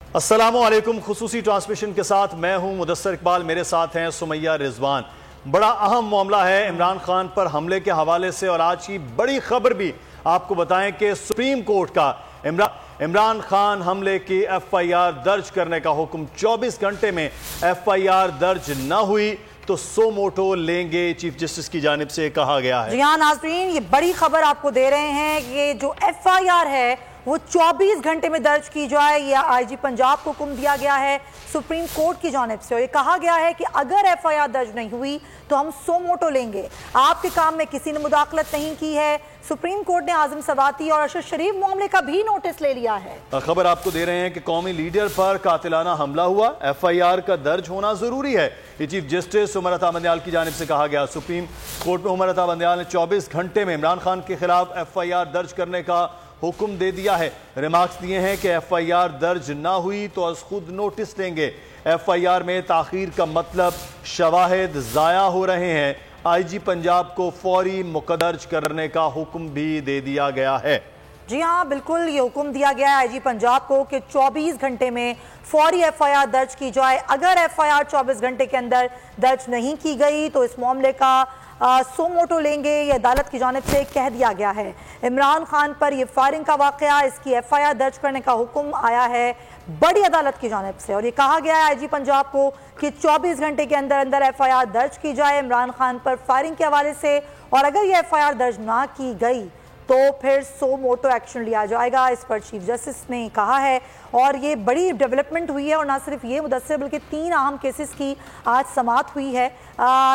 अस्सलामुअलैकुम। खुसूसी ट्रांसमिशन के साथ मैं हूं मुदस्सर इकबाल, मेरे साथ हैं सुमैया रिजवान। बड़ा अहम मामला है इमरान खान पर हमले के हवाले से, और आज की बड़ी खबर भी आपको बताएं कि सुप्रीम कोर्ट का इमरान खान हमले की FIR दर्ज करने का हुक्म। 24 घंटे में FIR दर्ज न हुई तो सो मोटो लेंगे, चीफ जस्टिस की जानिब से कहा गया है। जी हाँ नाज़रीन, ये बड़ी खबर आपको दे रहे हैं कि जो FIR है वो 24 घंटे में दर्ज की जाए, या IG पंजाब को हुक्म दिया गया है सुप्रीम कोर्ट की जानिब से। और ये कहा गया है कि अगर FIR दर्ज नहीं हुई तो हम सो मोटो लेंगे। आपके काम में किसी ने मुदाखलत नहीं की है। सुप्रीम कोर्ट ने आजम सवाती और अरशद शरीफ मामले का भी नोटिस ले लिया है। खबर आपको दे रहे हैं कि कौमी लीडर पर कातिलाना हमला हुआ, FIR का दर्ज होना जरूरी है। ये चीफ जस्टिस उमर अता बंदयाल की जानिब से कहा गया। सुप्रीम कोर्ट में उमर अता बंदयाल ने 24 घंटे में इमरान खान के खिलाफ FIR दर्ज करने का हुक्म दे दिया है। रिमार्क्स दिए हैं कि FIR दर्ज ना हुई तो अज खुद नोटिस लेंगे। FIR में ताखीर का मतलब शवाहिद जाया हो रहे हैं। IG पंजाब को फौरी मुकदर्ज करने का हुक्म भी दे दिया गया है। जी हाँ बिल्कुल, ये हुक्म दिया गया है IG पंजाब को कि 24 घंटे में फौरी FIR दर्ज की जाए। अगर FIR 24 घंटे के अंदर दर्ज नहीं की गई तो इस मामले का सो मोटो लेंगे, ये अदालत की जानिब से कह दिया गया है। इमरान खान पर यह फायरिंग का वाकया, इसकी FIR दर्ज करने का हुक्म आया है बड़ी अदालत की जानिब से, और ये कहा गया है IG पंजाब को कि 24 घंटे के अंदर अंदर FIR दर्ज की जाए इमरान खान पर फायरिंग के हवाले से। और अगर ये FIR दर्ज ना की गई तो फिर सो मोटो एक्शन लिया जाएगा, इस पर चीफ जस्टिस ने कहा है। और ये बड़ी डेवलपमेंट हुई है, और ना सिर्फ ये मुदस्सिर बल्कि 3 अहम केसेस की आज समाअत हुई है,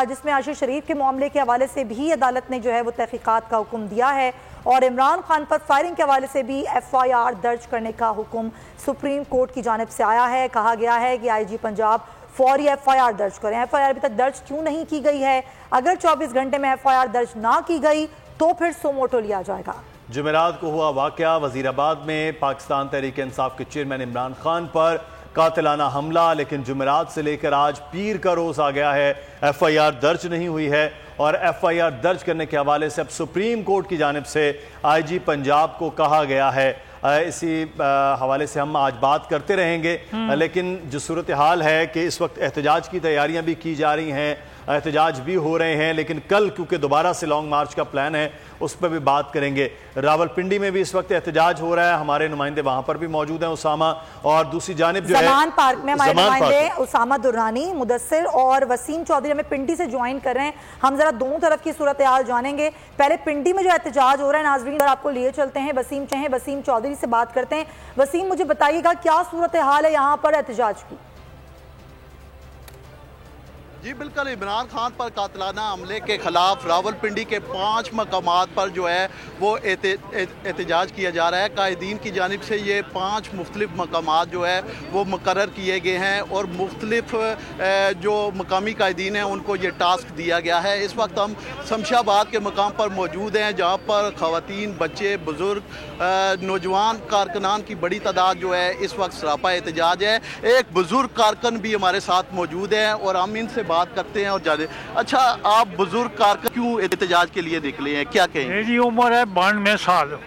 जिसमें अरशद शरीफ के मामले के हवाले से भी अदालत ने जो है वो तहकीकात का हुक्म दिया है, और इमरान खान पर फायरिंग के हवाले से भी FIR दर्ज करने का हुक्म सुप्रीम कोर्ट की जानिब से आया है। कहा गया है कि IG पंजाब फौरी FIR दर्ज करें। FIR अभी तक दर्ज क्यों नहीं की गई है? अगर 24 घंटे में FIR दर्ज ना की गई तो फिर सो मोटो लिया जाएगा। जुमेरात को हुआ वाकया, वजीराबाद में पाकिस्तान तहरीक इंसाफ के चेयरमैन इमरान खान पर कातिलाना हमला, लेकिन जुमेरात से लेकर आज पीर का रोज आ गया है, FIR दर्ज नहीं हुई है। और FIR दर्ज करने के हवाले से अब सुप्रीम कोर्ट की जानिब से IG पंजाब को कहा गया है। इसी हवाले से हम आज बात करते रहेंगे, लेकिन जो सूरत हाल है कि इस वक्त एहतजाज की तैयारियां भी की जा रही हैं, एहतजाज भी हो रहे हैं, लेकिन कल क्योंकि दोबारा से लॉन्ग मार्च का प्लान है उस पर भी बात करेंगे। रावलपिंडी में भी इस वक्त एहतजाज हो रहा है, हमारे नुमाइंदे वहां पर भी मौजूद हैं उसामा, और दूसरी जानिब जो ज़मान पार्क में हमारे नुमाइंदे उसामा दुर्रानी, मुदस्सिर और वसीम चौधरी हमें पिंडी से ज्वाइन कर रहे हैं। हम जरा दोनों तरफ की सूरत हाल जानेंगे। पहले पिंडी में जो एहतजाज हो रहा है नाज़रीन, आपको लिए चलते हैं, वसीम चौधरी से बात करते हैं। वसीम, मुझे बताइएगा क्या सूरत हाल है यहाँ पर एहतजाज की? जी बिल्कुल, इमरान खान पर कातिलाना हमले के खिलाफ रावलपिंडी के 5 मकामात पर जो है वो एहतजाज किया जा रहा है। कायदीन की जानिब से ये 5 मुख्तलिफ मकामात जो है वो मुकर्रर किए गए हैं, और मुख्तलिफ जो मकामी कायदीन हैं उनको ये टास्क दिया गया है। इस वक्त हम शमशाबाद के मकाम पर मौजूद हैं, जहाँ पर ख़वातीन, बच्चे, बुज़ुर्ग, नौजवान कारकुनान की बड़ी तादाद जो है इस वक्त सरापा एहतजाज है। एक बुज़ुर्ग कारकुन भी हमारे साथ मौजूद हैं और हम इनसे बात करते हैं और जाने। अच्छा, आप बुजुर्ग कारकुन क्यों एहतजाज के लिए निकले हैं, क्या कहें? मेरी उम्र है 92 साल,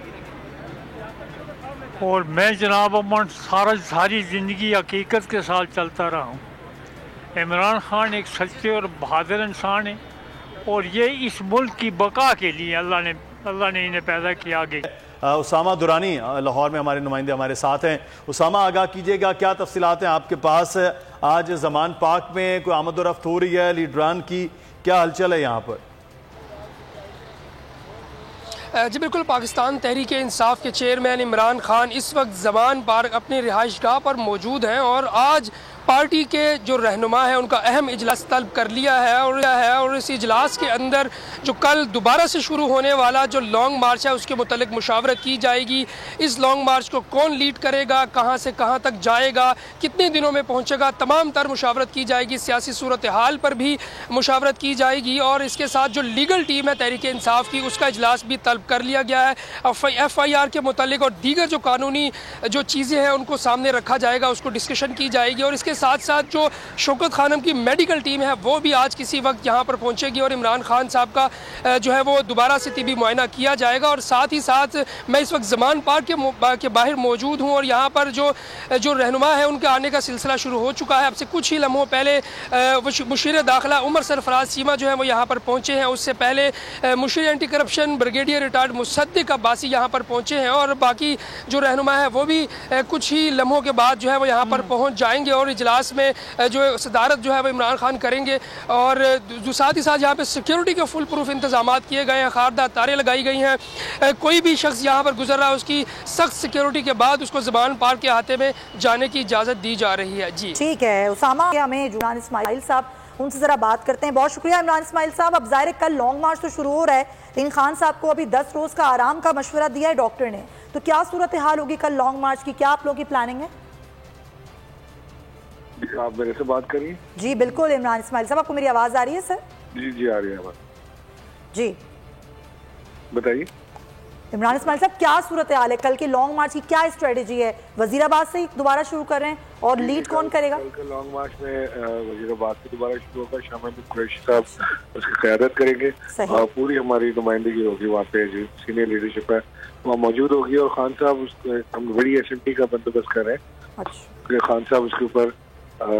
और मैं जनाब अमन सारी ज़िंदगी हकीकत के साथ चलता रहा हूँ। इमरान खान एक सच्चे और बहादुर इंसान है, और ये इस मुल्क की बका के लिए अल्लाह ने इन्हें पैदा किया। आगे उसामा दुरानी लाहौर में हमारे नुमाइंदे हमारे साथ हैं। उसामा, आगाह कीजिएगा, क्या तफसीलात हैं आपके पास? आज ज़मान पार्क में कोई आमद-ओ-रफ्त हो रही है लीडरान की, क्या हलचल है यहाँ पर? जी बिल्कुल, पाकिस्तान तहरीक इंसाफ के चेयरमैन इमरान खान इस वक्त ज़मान पार्क अपने रिहाइशगाह पर मौजूद हैं, और आज पार्टी के जो रहनुमा है उनका अहम इजलास तलब कर लिया है, और इस इजलास के अंदर जो कल दोबारा से शुरू होने वाला जो लॉन्ग मार्च है उसके मुतल्लिक मुशावरत की जाएगी। इस लॉन्ग मार्च को कौन लीड करेगा, कहाँ से कहाँ तक जाएगा, कितने दिनों में पहुँचेगा, तमाम तर मुशावरत की जाएगी। सियासी सूरत हाल पर भी मुशावरत की जाएगी, और इसके साथ जो लीगल टीम है तहरीक इंसाफ की उसका इजलास भी तलब कर लिया गया है। FIR के मुतल्लिक और दीगर जो कानूनी जो चीज़ें हैं उनको सामने रखा जाएगा, उसको डिस्कशन की जाएगी। और इसके साथ साथ जो शौकत खानम की मेडिकल टीम है वो भी आज किसी वक्त यहाँ पर पहुँचेगी और इमरान खान साहब का जो है वो दोबारा से तिबी मुआयना किया जाएगा। और साथ ही साथ मैं इस वक्त ज़मान पार्क के बाहर मौजूद हूँ और यहाँ पर जो रहनुमा है उनके आने का सिलसिला शुरू हो चुका है। अब से कुछ ही लम्हों पहले मुशीर दाखिला उमर सरफराज सीमा जो है वो यहाँ पर पहुँचे हैं। उससे पहले मुशीर anti corruption brigadier retired Musaddiq Abbasi यहाँ पर पहुँचे हैं और बाकी जो रहनुमा है वो भी कुछ ही लम्हों के बाद जो है वो यहाँ पर पहुँच जाएंगे और इजलास में जो सदारत जो है वो इमरान खान करेंगे। और साथ ही साथ यहाँ पे सिक्योरिटी के फुल प्रूफ इंतजाम किए गए हैं, खारदार तारें लगाई गई हैं। कोई भी शख्स यहाँ पर गुजर रहा है उसकी सख्त सिक्योरिटी के बाद उसको ज़बान पार्क के अहाते में जाने की इजाज़त दी जा रही है। जी ठीक है उसामा, हमें इमरान इस्माइल साहब उनसे ज़रा बात करते हैं। बहुत शुक्रिया इमरान इस्माइल साहब। अब ज़ाहिर कल लॉन्ग मार्च तो शुरू हो रहा है, लेकिन खान साहब को अभी 10 रोज़ का आराम का मशवरा दिया है डॉक्टर ने, तो क्या सूरत हाल होगी कल लॉन्ग मार्च की, क्या आप लोगों की प्लानिंग है? आप मेरे से बात करिए। जी बिल्कुल इमरान इस्माइल साहब, आपको मेरी आवाज़ आ रही है सर? जी जी आ रही है आवाज़। जी बताइए इमरान इस्माइल साहब, क्या सूरत हाल है कल के लॉन्ग मार्च की, क्या स्ट्रेटेजी है? वजीराबाद से ही दोबारा शुरू कर रहे हैं और लीड कौन करेगा? कल के लॉन्ग मार्च में वजीराबाद से दोबारा शुरू होगा, शाह महमूद कुरैशी साहब उसकी क़यादत करेंगे और पूरी हमारी नुमाइंदगी होगी वहाँ पे, जो सीनियर लीडरशिप है वहाँ मौजूद होगी और खान साहब हम बड़ी SMT का बंदोबस्त कर रहे हैं। अच्छा, खान साहब उसके ऊपर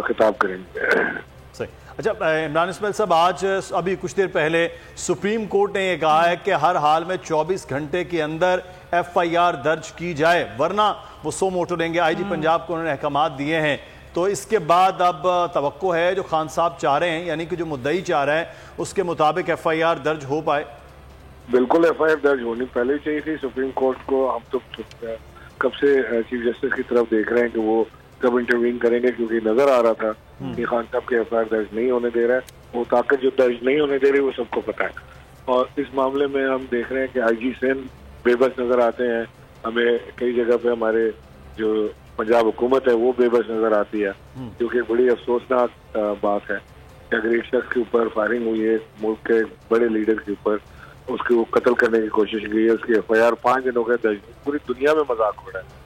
खिताब करेंगे। सही। अच्छा इमरान इस्माइल साहब, आज अभी कुछ देर पहले सुप्रीम कोर्ट ने यह कहा है कि हर हाल में 24 घंटे के अंदर FIR दर्ज की जाए वरना वो सो मोटो लेंगे। IG पंजाब को उन्होंने अहकामात दिए हैं, तो इसके बाद अब तवक्को है जो खान साहब चाह रहे हैं, यानी कि जो मुद्दई चाह रहा है उसके मुताबिक FIR दर्ज हो पाए? बिल्कुल FIR दर्ज होनी पहले ही चाहिए थी। सुप्रीम कोर्ट को हम तो कब से चीफ जस्टिस की तरफ देख रहे हैं कि वो कब इंटरवीन करेंगे, क्योंकि नजर आ रहा था कि खान साहब के FIR दर्ज नहीं होने दे रहा है। वो ताकत जो दर्ज नहीं होने दे रही वो सबको पता है और इस मामले में हम देख रहे हैं कि IG सेन बेबस नजर आते हैं। हमें कई जगह पे हमारे जो पंजाब हुकूमत है वो बेबस नजर आती है, क्योंकि बड़ी अफसोसनाक बात है कि अगर एक शख्स के ऊपर फायरिंग हुई है, मुल्क के बड़े लीडर के ऊपर, उसके वो कत्ल करने की कोशिश की है, उसकी FIR 5 दिन हो गए दर्ज, पूरी दुनिया में मजाक हो रहा है।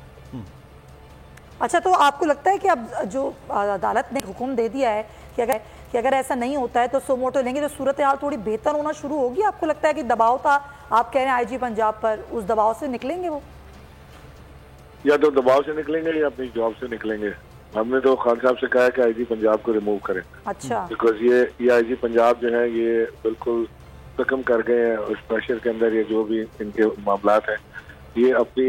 अच्छा, तो आपको लगता है कि अब जो अदालत ने हुक्म दे दिया है कि अगर ऐसा नहीं होता है तो सो मोटो लेंगे, तो सूरत हाल थोड़ी बेहतर होना शुरू होगी? आपको लगता है कि दबाव था, आप कह रहे हैं IG पंजाब पर, उस दबाव से निकलेंगे वो? या तो दबाव से निकलेंगे या अपनी जॉब से निकलेंगे। हमने तो खान साहब से कहा है कि IG पंजाब को रिमूव करें। अच्छा, बिकॉज ये IG पंजाब जो है ये बिल्कुल खत्म कर गए हैं उस प्रेशर के अंदर। ये जो भी इनके मामलात हैं ये अपनी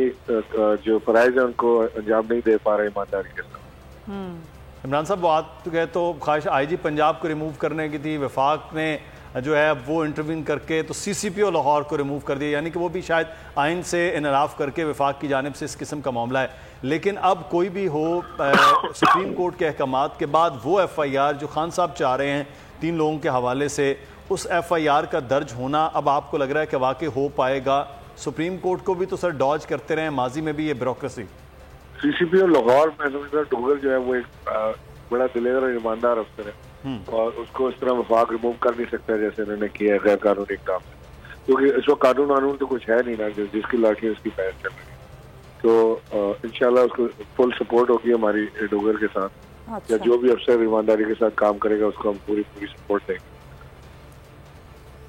जो फराइज है उनको अंजाम नहीं दे पा रहे ईमानदारी के साथ। इमरान साहब, बात तो कहे तो ख्वाहिश IG पंजाब को रिमूव करने की थी, वफाक ने जो है वो इंटरवीन करके तो CCPO लाहौर को रिमूव कर दिया, यानी कि वो भी शायद आइन से इनराफ करके वफाक की जानिब से इस किस्म का मामला है। लेकिन अब कोई भी हो सुप्रीम कोर्ट के अहकामात के बाद वो FIR जो खान साहब चाह रहे हैं 3 लोगों के हवाले से, उस FIR का दर्ज होना अब आपको लग रहा है कि वाकई हो पाएगा? सुप्रीम कोर्ट को भी तो सर डॉज करते रहे माजी में भी ये ब्यूरोक्रेसी। CCPO लाहौर में डोगल जो है वो एक बड़ा दिलेर और ईमानदार अफसर है और उसको इस तरह वफाक रिमूव कर नहीं सकता जैसे उन्होंने किया है गैर कानूनी काम से, क्योंकि इस वक्त कानून तो कुछ है नहीं ना, जिसकी लाठी उसकी पैर चल रही है। तो इंशाल्लाह उसको फुल सपोर्ट होगी हमारी डोगर के साथ। अच्छा। या जो भी अफसर ईमानदारी के साथ काम करेगा उसको हम पूरी सपोर्ट देंगे।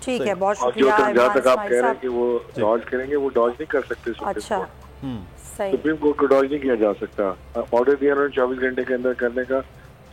ठीक है, बहुत शुक्रिया। जहाँ तक आप कह रहे हैं कि वो डॉज करेंगे, वो डॉज नहीं कर सकते। अच्छा, सुप्रीम कोर्ट को डॉज नहीं किया जा सकता। ऑर्डर दिया उन्होंने 24 घंटे के अंदर करने का,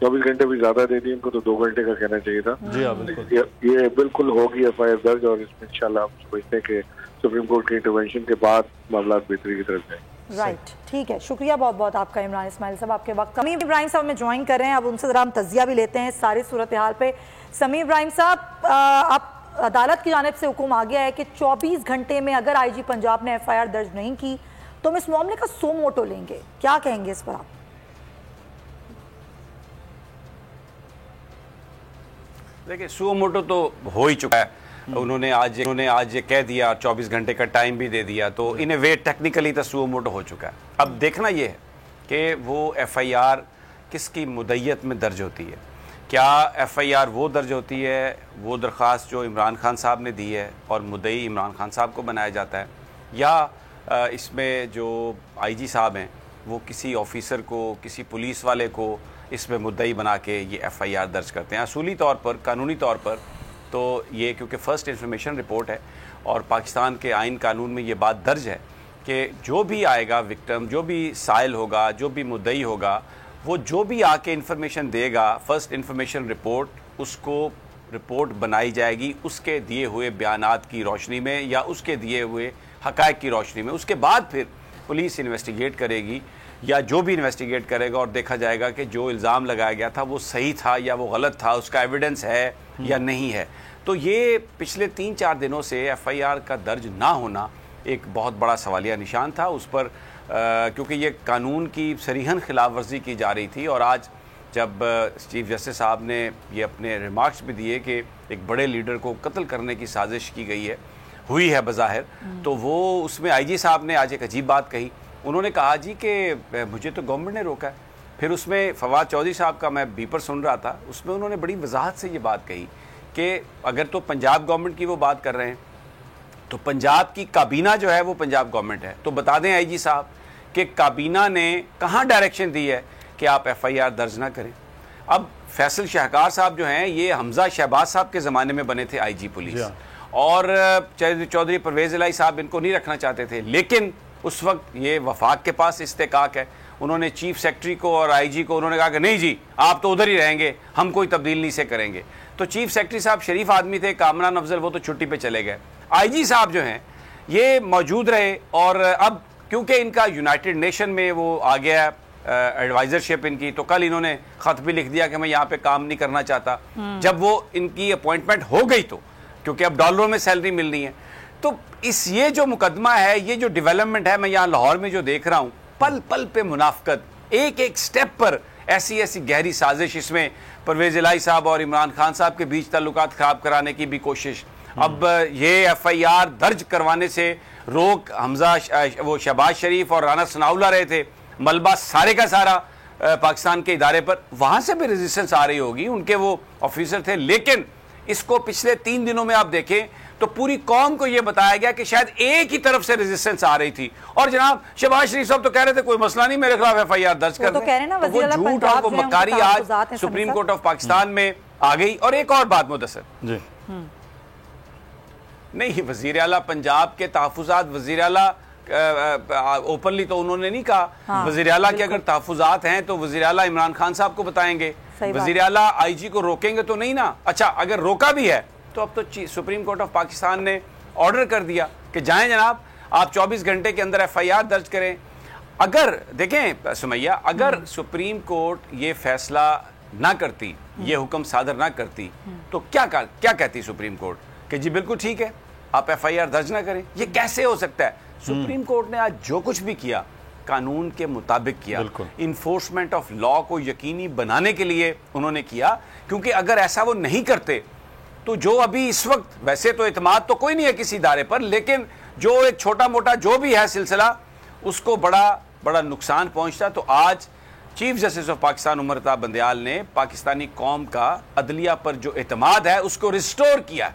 24 घंटे भी ज्यादा दे दिए, इनको तो 2 घंटे का कहना चाहिए था। जी हाँ, बिल्कुल। ये बिल्कुल होगी FIR दर्ज और इसमें इंशाल्लाह हम समझते हैं कि सुप्रीम कोर्ट के इंटरवेंशन के बाद मामला बेहतरी की तरफ जाएंगे। राइट, ठीक है, शुक्रिया बहुत बहुत आपका इमरान इस्माइल साहब, आपके वक्त। समीम इब्राहिम साहब हमें ज्वाइन कर रहे हैं, अब उनसे जरा हम तजिया भी लेते हैं सारी सूरत हाल पे। समीम इब्राहिम साहब, आप अदालत की जानिब से हुक्म आ गया है कि 24 घंटे में अगर IG पंजाब ने FIR दर्ज नहीं की तो हम इस मामले का सो मोटो लेंगे, क्या कहेंगे इस पर आप? देखिए, सो मोटो तो हो ही चुका है। उन्होंने आज ये कह दिया, 24 घंटे का टाइम भी दे दिया, तो इन ए वे टेक्निकली तो सो मोटो हो चुका है। अब देखना ये है कि वो FIR किसकी मुद्दत में दर्ज होती है। क्या FIR वो दर्ज होती है, वो दरख्वास्त जो इमरान खान साहब ने दी है और मुद्दई इमरान खान साहब को बनाया जाता है, या इसमें जो IG साहब हैं वो किसी ऑफिसर को, किसी पुलिस वाले को इसमें मुद्दई बना के ये एफआईआर दर्ज करते हैं। असूली तौर पर, कानूनी तौर पर तो ये क्योंकि फ़र्स्ट इन्फॉर्मेशन रिपोर्ट है और पाकिस्तान के आइन कानून में ये बात दर्ज है कि जो भी आएगा विक्टिम, जो भी साइल होगा, जो भी मुद्दई होगा, वो जो भी आके इन्फॉर्मेशन देगा, फ़र्स्ट इन्फॉर्मेशन रिपोर्ट, उसको रिपोर्ट बनाई जाएगी उसके दिए हुए बयानात की रोशनी में या उसके दिए हुए हक़ाइक़ की रोशनी में। उसके बाद फिर पुलिस इन्वेस्टिगेट करेगी या जो भी इन्वेस्टिगेट करेगा और देखा जाएगा कि जो इल्ज़ाम लगाया गया था वो सही था या वो गलत था, उसका एविडेंस है या नहीं है। तो ये पिछले 3-4 दिनों से एफआईआर का दर्ज ना होना एक बहुत बड़ा सवालिया निशान था उस पर, क्योंकि ये कानून की सरीहन खिलाफ वर्जी की जा रही थी। और आज जब चीफ जस्टिस साहब ने ये अपने रिमार्क्स भी दिए कि एक बड़े लीडर को कत्ल करने की साजिश की गई है, हुई है बज़ाहिर, तो वो उसमें आईजी साहब ने आज एक अजीब बात कही। उन्होंने कहा जी कि मुझे तो गवर्नमेंट ने रोका है। फिर उसमें फवाद चौधरी साहब का मैं बीपर सुन रहा था, उसमें उन्होंने बड़ी वजाहत से ये बात कही कि अगर तो पंजाब गवर्नमेंट की वो बात कर रहे हैं तो पंजाब की काबीना जो है वो पंजाब गवर्नमेंट है। तो बता दें आईजी साहब कि काबीना ने कहाँ डायरेक्शन दी है कि आप एफआईआर दर्ज ना करें। अब फैसल शाहकार साहब जो हैं ये हमजा शहबाज साहब के ज़माने में बने थे आईजी पुलिस, और चौधरी परवेज़ इलाही साहब इनको नहीं रखना चाहते थे, लेकिन उस वक्त ये वफाक के पास इस्तेकाक है। उन्होंने चीफ सेक्रेटरी को और आईजी को उन्होंने कहा कि नहीं जी आप तो उधर ही रहेंगे, हम कोई तब्दील नहीं से करेंगे। तो चीफ सेक्रेटरी साहब शरीफ आदमी थे, कामरान अफजल, वो तो छुट्टी पे चले गए। आईजी साहब जो हैं ये मौजूद रहे और अब क्योंकि इनका यूनाइटेड नेशन में वो आ गया एडवाइजरशिप इनकी, तो कल इन्होंने खत भी लिख दिया कि मैं यहाँ पे काम नहीं करना चाहता। जब वो इनकी अपॉइंटमेंट हो गई तो क्योंकि अब डॉलरों में सैलरी मिलनी है, तो इस ये जो मुकदमा है, ये जो डेवलपमेंट है, मैं यहाँ लाहौर में जो देख रहा हूँ, पल पल पे मुनाफकत, एक एक स्टेप पर ऐसी ऐसी गहरी साजिश, इसमें परवेज़ इलाही साहब और इमरान खान साहब के बीच ताल्लुकात खराब कराने की भी कोशिश। अब ये एफआईआर दर्ज करवाने से रोक हमजा वो शहबाज शरीफ और राना सनाउल्लाह रहे थे, मलबा सारे का सारा पाकिस्तान के इदारे पर, वहां से भी रेजिस्टेंस आ रही होगी, उनके वो ऑफिसर थे। लेकिन इसको पिछले 3 दिनों में आप देखें तो पूरी कौम को यह बताया गया कि शायद एक ही तरफ से रेजिस्टेंस आ रही थी। और जनाब शहबाज शरीफ साहब तो कह रहे थे कोई मसला नहीं, मेरे खिलाफ एफआईआर दर्ज कर दें। तो वो झूठ और वो मक्कारी आज सुप्रीम कोर्ट ऑफ पाकिस्तान में आ गई। और एक और बात मुदस्सर जी, नहीं, वजीर आला पंजाब के तहफुजात, वजीर आला ओपनली तो उन्होंने नहीं कहा, वजीर आला के अगर तहफुजात हैं तो वजीर आला इमरान खान साहब को बताएंगे, वजीर आला आईजी को रोकेंगे तो नहीं ना। अच्छा, अगर रोका भी है तो अब तो सुप्रीम कोर्ट ऑफ पाकिस्तान ने ऑर्डर कर दिया कि जाएं जनाब, आप 24 घंटे के अंदर एफआईआर दर्ज करें। अगर देखें सुमैया, अगर सुप्रीम कोर्ट ये फैसला ना करती, ये हुक्म सादर ना करती, तो क्या कहती सुप्रीम कोर्ट कि जी बिल्कुल ठीक है, आप एफआईआर दर्ज ना करें। ये कैसे हो सकता है? सुप्रीम कोर्ट ने आज जो कुछ भी किया कानून के मुताबिक किया, इन्फोर्समेंट ऑफ लॉ को यकीनी बनाने के लिए उन्होंने किया, क्योंकि अगर ऐसा वो नहीं करते तो जो अभी इस वक्त, वैसे तो इत्मीनान तो कोई नहीं है किसी इदारे पर, लेकिन जो एक छोटा मोटा जो भी है सिलसिला, उसको बड़ा नुकसान पहुंचता। तो आज chief justice of Pakistan Umar Ata Bandial ने पाकिस्तानी कौम का अदलिया पर जो एतमाद है उसको रिस्टोर किया,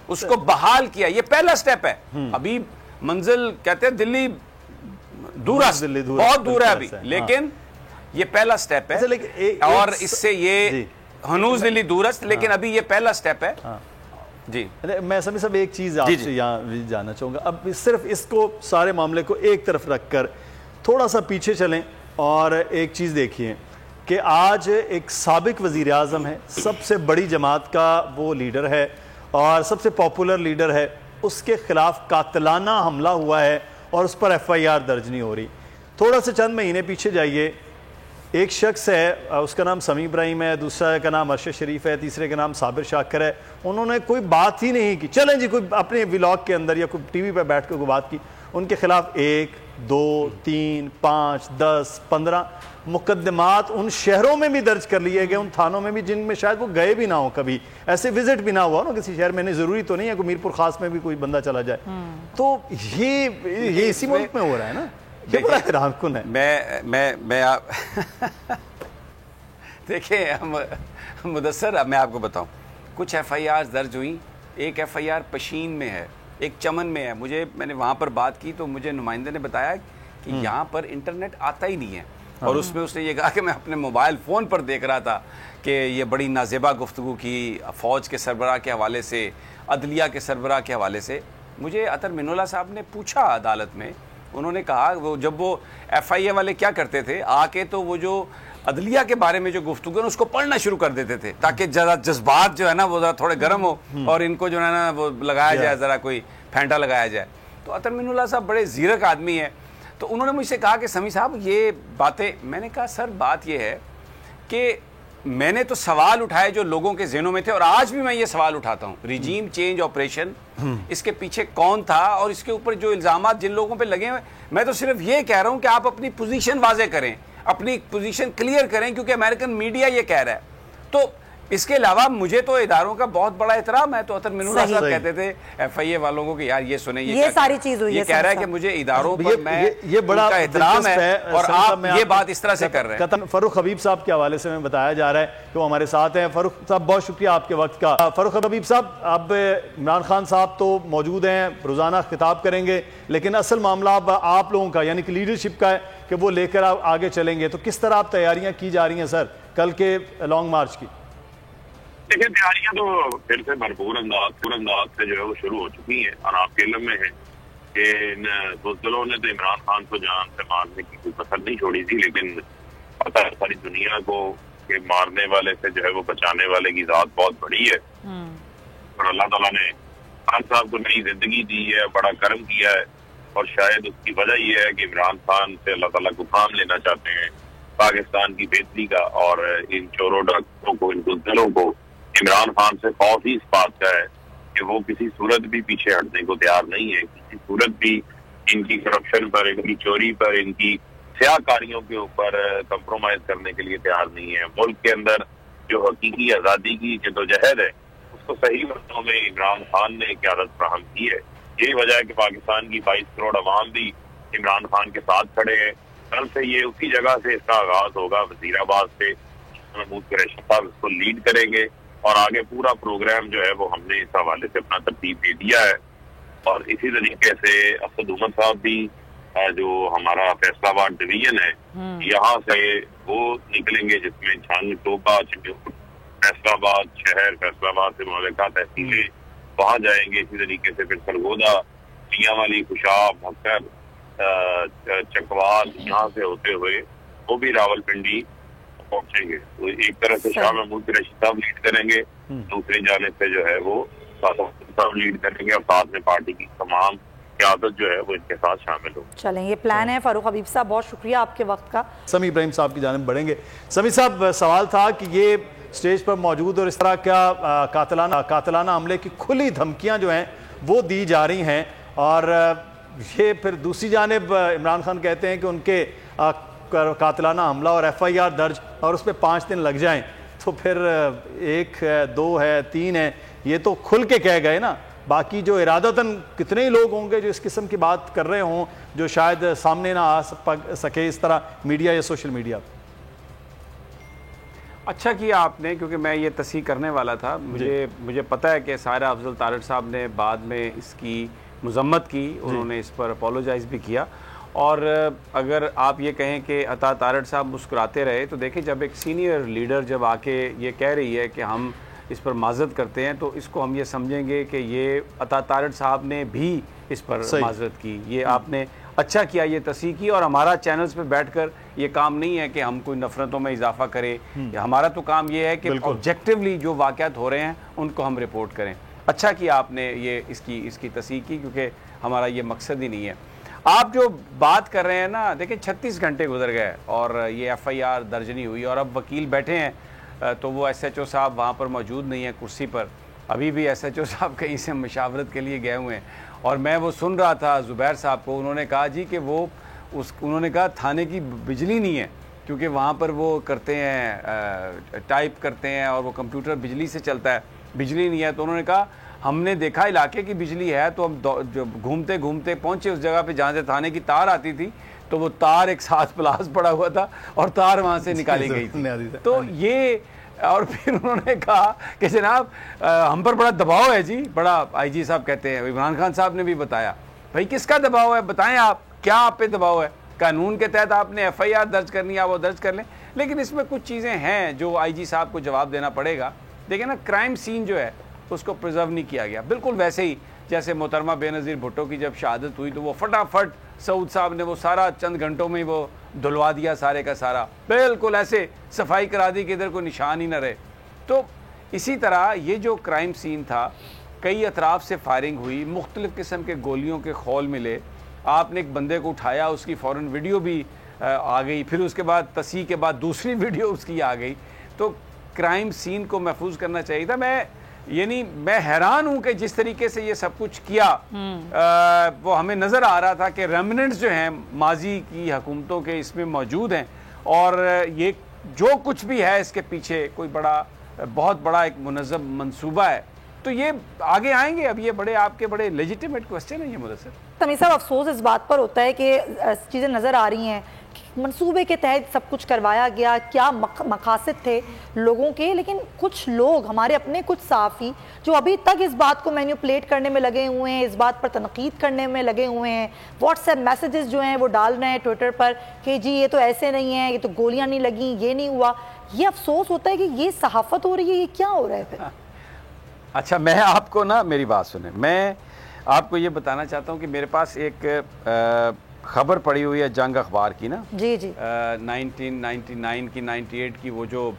उसको बहाल किया। ये पहला स्टेप है। अभी मंजिल कहते हैं दिल्ली बहुत दूर है अभी, लेकिन ये पहला स्टेप है। और इससे ये हनूज दिल्ली दूरस्त, लेकिन अभी ये पहला स्टेप है। जी, मैं सभी सब एक चीज आपसे यहाँ जानना चाहूंगा। अब सिर्फ इसको सारे मामले को एक तरफ रखकर थोड़ा सा पीछे चलें और एक चीज देखिए कि आज एक साबिक वजीर आजम है, सबसे बड़ी जमात का वो लीडर है और सबसे पॉपुलर लीडर है, उसके खिलाफ कातिलाना हमला हुआ है और उस पर एफआईआर दर्ज नहीं हो रही। थोड़ा सा चंद महीने पीछे जाइए, एक शख्स है, उसका नाम समी इब्राहिम है, दूसरा का नाम अरशद शरीफ है, तीसरे का नाम साबिर शाकर है। उन्होंने कोई बात ही नहीं की, चलें जी, कोई अपने व्लॉग के अंदर या कोई टीवी पर बैठ कर कोई बात की। उनके खिलाफ 1, 2, 3, 5, 10, 15 मुकदमात उन शहरों में भी दर्ज कर लिए गए, उन थानों में भी जिनमें शायद वो गए भी ना हो, कभी ऐसे विजिट भी ना हुआ ना किसी शहर में। जरूरी तो नहीं है कि मीरपुर खास में भी कोई बंदा चला जाए। तो ये इसी मुल्क में हो रहा है ना, ये बड़ा हैरानकुन है। मैं आप देखिए मुदस्सर, मैं आपको बताऊं, कुछ एफआईआर दर्ज हुई। एक एफआईआर पशीन में है, एक चमन में है। मैंने वहाँ पर बात की तो मुझे नुमाइंदे ने बताया कि कि यहाँ पर इंटरनेट आता ही नहीं है। और उसमें उसने ये कहा कि मैं अपने मोबाइल फ़ोन पर देख रहा था कि ये बड़ी नाजेबा गुफ्तगू की फ़ौज के सरबराह के हवाले से, अदलिया के सरबराह के हवाले से। मुझे अतर मिनुल्लाह साहब ने पूछा अदालत में, उन्होंने कहा वो जब वो FIA वाले क्या करते थे, आके तो वो जो अदलिया के बारे में जो गुफ्तगू है उसको पढ़ना शुरू कर देते थे ताकि ज़रा जज्बात जो है ना वो ज़रा थोड़े गर्म हो और इनको जो है ना वो लगाया जाए, ज़रा कोई फेंटा लगाया जाए। तो अतर मिनुल्लाह साहब बड़े ज़ीरक आदमी है, तो उन्होंने मुझसे कहा कि समी साहब ये बातें, मैंने कहा सर बात ये है कि मैंने तो सवाल उठाए जो लोगों के ज़हनों में थे और आज भी मैं ये सवाल उठाता हूँ, रिजीम चेंज ऑपरेशन, इसके पीछे कौन था और इसके ऊपर जो इल्ज़ामात जिन लोगों पे लगे हुए, मैं तो सिर्फ ये कह रहा हूँ कि आप अपनी पोजीशन वाजे करें, अपनी पोजीशन क्लियर करें, क्योंकि अमेरिकन मीडिया ये कह रहा है। तो इसके अलावा मुझे तो इदारों का बहुत बड़ा एहतराम है। तो अतर मिनुल्लाह साहब कहते थे FIA वालों को कि यार ये सुने, ये सारी चीज हुई है, ये कह रहा है कि मुझे इदारों पर मैं ये बड़ा एहतराम है और आप ये बात इस तरह से कर रहे हैं। फरूख हबीब साहब के हवाले से हमें बताया जा रहा है कि वो हमारे साथ हैं। फरूख साहब बहुत शुक्रिया आपके वक्त का। फरूख हबीब साहब, अब इमरान खान साहब तो मौजूद हैं, रोजाना खिताब करेंगे, लेकिन असल मामला अब आप लोगों का यानी कि लीडरशिप का है कि वो लेकर आगे चलेंगे। तो किस तरह आप तैयारियां की जा रही हैं सर कल के लॉन्ग मार्च की? देखिए, तैयारियां तो फिर से भरपूर अंदाज से जो है वो शुरू हो चुकी हैं और आपके इल्म में है कि इन बुज़दिलों ने तो इमरान खान को जान से मारने की कोई कसर नहीं छोड़ी थी, लेकिन पता है सारी दुनिया को कि मारने वाले से जो है वो बचाने वाले की जात बहुत बड़ी है। और अल्लाह ताला ने खान साहब को नई जिंदगी दी है, बड़ा कर्म किया है और शायद उसकी वजह यह है कि इमरान खान से अल्लाह ताला को काम लेना चाहते हैं पाकिस्तान की बेहतरी का। और इन चोरों डकैतों को, इन बुज़दिलों को इमरान खान से खौफ ही इस बात का है कि वो किसी सूरत भी पीछे हटने को तैयार नहीं है, किसी सूरत भी इनकी करप्शन पर, इनकी चोरी पर, इनकी स्याकारियों के ऊपर कंप्रोमाइज करने के लिए तैयार नहीं है। मुल्क के अंदर जो हकीकी आज़ादी की जदोजहद है उसको सही मायनों में इमरान खान ने क़यादत फराहम की है। यही वजह है कि पाकिस्तान की 22 करोड़ अवाम भी इमरान खान के साथ खड़े हैं। कल से ये उसी जगह से इसका आगाज होगा, वजीराबाद से। महमूद कुरैशी साहब इसको लीड करेंगे और आगे पूरा प्रोग्राम जो है वो हमने इस हवाले से अपना तरतीब दे दिया है। और इसी तरीके से असद उमर साहब भी जो हमारा फैसलाबाद डिवीजन है यहाँ से वो निकलेंगे, जिसमें झांग टोपा, फैसलाबाद शहर, फैसलाबाद से मुल्का तहसीलें वहाँ जाएंगे। इसी तरीके से फिर सरगोदा, मियांवाली, खुशाब, मक्कर, चकवाल, यहाँ से होते हुए वो भी रावलपिंडी पहुंचेंगे। तो एक तरह से शाह महमूद कुरैशी साहब लीड करेंगे, दूसरी जानिब से जो है वो साहब लीड करेंगे और साथ में पार्टी की तमाम क़यादत जो है वो इनके साथ शामिल हो। चलें, ये प्लान है। फारूक हबीब साहब, बहुत शुक्रिया आपके वक्त का। समी इब्राहिम साहब की जानिब बढ़ेंगे। समी साहब, सवाल था कि ये स्टेज पर मौजूद और इस तरह का कातलाना हमले की खुली धमकियां जो हैं वो दी जा रही हैं और ये फिर दूसरी जानिब इमरान खान कहते हैं कि उनके कातलाना हमला और FIR दर्ज और उस पर 5 दिन लग जाएं, तो फिर 1 है, 2 है, 3 है, ये तो खुल के कह गए ना। बाकी जो इरादतन कितने ही लोग होंगे जो इस किस्म की बात कर रहे हों जो शायद सामने ना आ सके इस तरह मीडिया या सोशल मीडिया। अच्छा किया आपने, क्योंकि मैं ये तस्हीह करने वाला था। मुझे पता है कि सारा अफजल तारड़ साहब ने बाद में इसकी मजम्मत की, उन्होंने इस पर अपोलोजाइज़ भी किया। और अगर आप ये कहें कि अता तारड़ साहब मुस्कुराते रहे, तो देखिए जब एक सीनियर लीडर जब आके ये कह रही है कि हम इस पर माजरत करते हैं, तो इसको हम ये समझेंगे कि ये अता तारड़ साहब ने भी इस पर माजरत की। ये आपने अच्छा किया, ये तस्हीह की। और हमारा चैनल्स पे बैठकर ये काम नहीं है कि हम कोई नफरतों में इजाफा करें, हमारा तो काम ये है कि ऑब्जेक्टिवली जो वाक़यात हो रहे हैं उनको हम रिपोर्ट करें। अच्छा किया आपने ये इसकी तस्हीह की, क्योंकि हमारा ये मकसद ही नहीं है। आप जो बात कर रहे हैं ना, देखिए 36 घंटे गुजर गए और ये FIR दर्ज नहीं हुई और अब वकील बैठे हैं, तो वो SHO साहब वहाँ पर मौजूद नहीं है कुर्सी पर। अभी भी SHO साहब कहीं से मशावरत के लिए गए हुए हैं और मैं वो सुन रहा था ज़ुबैर साहब को, उन्होंने कहा जी कि उन्होंने कहा थाने की बिजली नहीं है, क्योंकि वहाँ पर वो करते हैं, टाइप करते हैं और वो कंप्यूटर बिजली से चलता है, बिजली नहीं है। तो उन्होंने कहा हमने देखा इलाके की बिजली है, तो हम घूमते घूमते पहुँचे उस जगह पे जहाँ से थाने की तार आती थी, तो वो तार एक साथ प्लास पड़ा हुआ था और तार वहाँ से निकाली गई थी। तो ये, और फिर उन्होंने कहा कि जनाब हम पर बड़ा दबाव है जी, बड़ा IG साहब कहते हैं, इमरान खान साहब ने भी बताया। भाई किसका दबाव है, बताएं आप, क्या आप पे दबाव है? कानून के तहत आपने FIR दर्ज करनी है, वो दर्ज कर लें। लेकिन इसमें कुछ चीज़ें हैं जो IG साहब को जवाब देना पड़ेगा। देखिए ना, क्राइम सीन जो है उसको प्रिजर्व नहीं किया गया, बिल्कुल वैसे ही जैसे मोहतरमा बेनज़ीर भुट्टो की जब शहादत हुई तो वो फटाफट सऊद साहब ने वो सारा चंद घंटों में वो धुलवा दिया, सारे का सारा बिल्कुल ऐसे सफाई करा दी कि इधर कोई निशान ही ना रहे। तो इसी तरह ये जो क्राइम सीन था, कई अतराफ से फायरिंग हुई, मुख्तलिफ़ किस्म के गोलियों के खौल मिले, आपने एक बंदे को उठाया, उसकी फ़ौरन वीडियो भी आ गई, फिर उसके बाद तस्हीह के बाद दूसरी वीडियो उसकी आ गई। तो क्राइम सीन को महफूज करना चाहिए था। मैं हैरान हूं कि जिस तरीके से ये सब कुछ किया, वो हमें नज़र आ रहा था कि रेमिनेंट्स जो हैं माजी की हुकूमतों के इसमें मौजूद हैं, और ये जो कुछ भी है इसके पीछे कोई बहुत बड़ा एक मुनज़्ज़म मंसूबा है। तो ये आगे आएंगे। अब ये आपके बड़े लेजिटिमेट क्वेश्चन है ये मुदस्सिर। तमीम साहब, अफसोस इस बात पर होता है कि चीज़ें नज़र आ रही हैं कि मंसूबे के तहत सब कुछ करवाया गया, क्या मकासद थे लोगों के, लेकिन कुछ लोग हमारे अपने कुछ सहाफ़ी जो अभी तक इस बात को मैनिपुलेट करने में लगे हुए हैं, इस बात पर तनकीद करने में लगे हुए हैं, व्हाट्सएप मैसेजेस जो हैं वो डाल रहे हैं ट्विटर पर कि जी ये तो ऐसे नहीं है, ये तो गोलियाँ नहीं लगी, ये नहीं हुआ। ये अफसोस होता है कि ये सहाफ़त हो रही है, ये क्या हो रहा है फिर? अच्छा, मैं आपको ना, मेरी बात सुने, मैं आपको ये बताना चाहता हूँ कि मेरे पास एक खबर पड़ी हुई है जंग अखबार की ना, जी जी, 1999 की 98 की, वो जो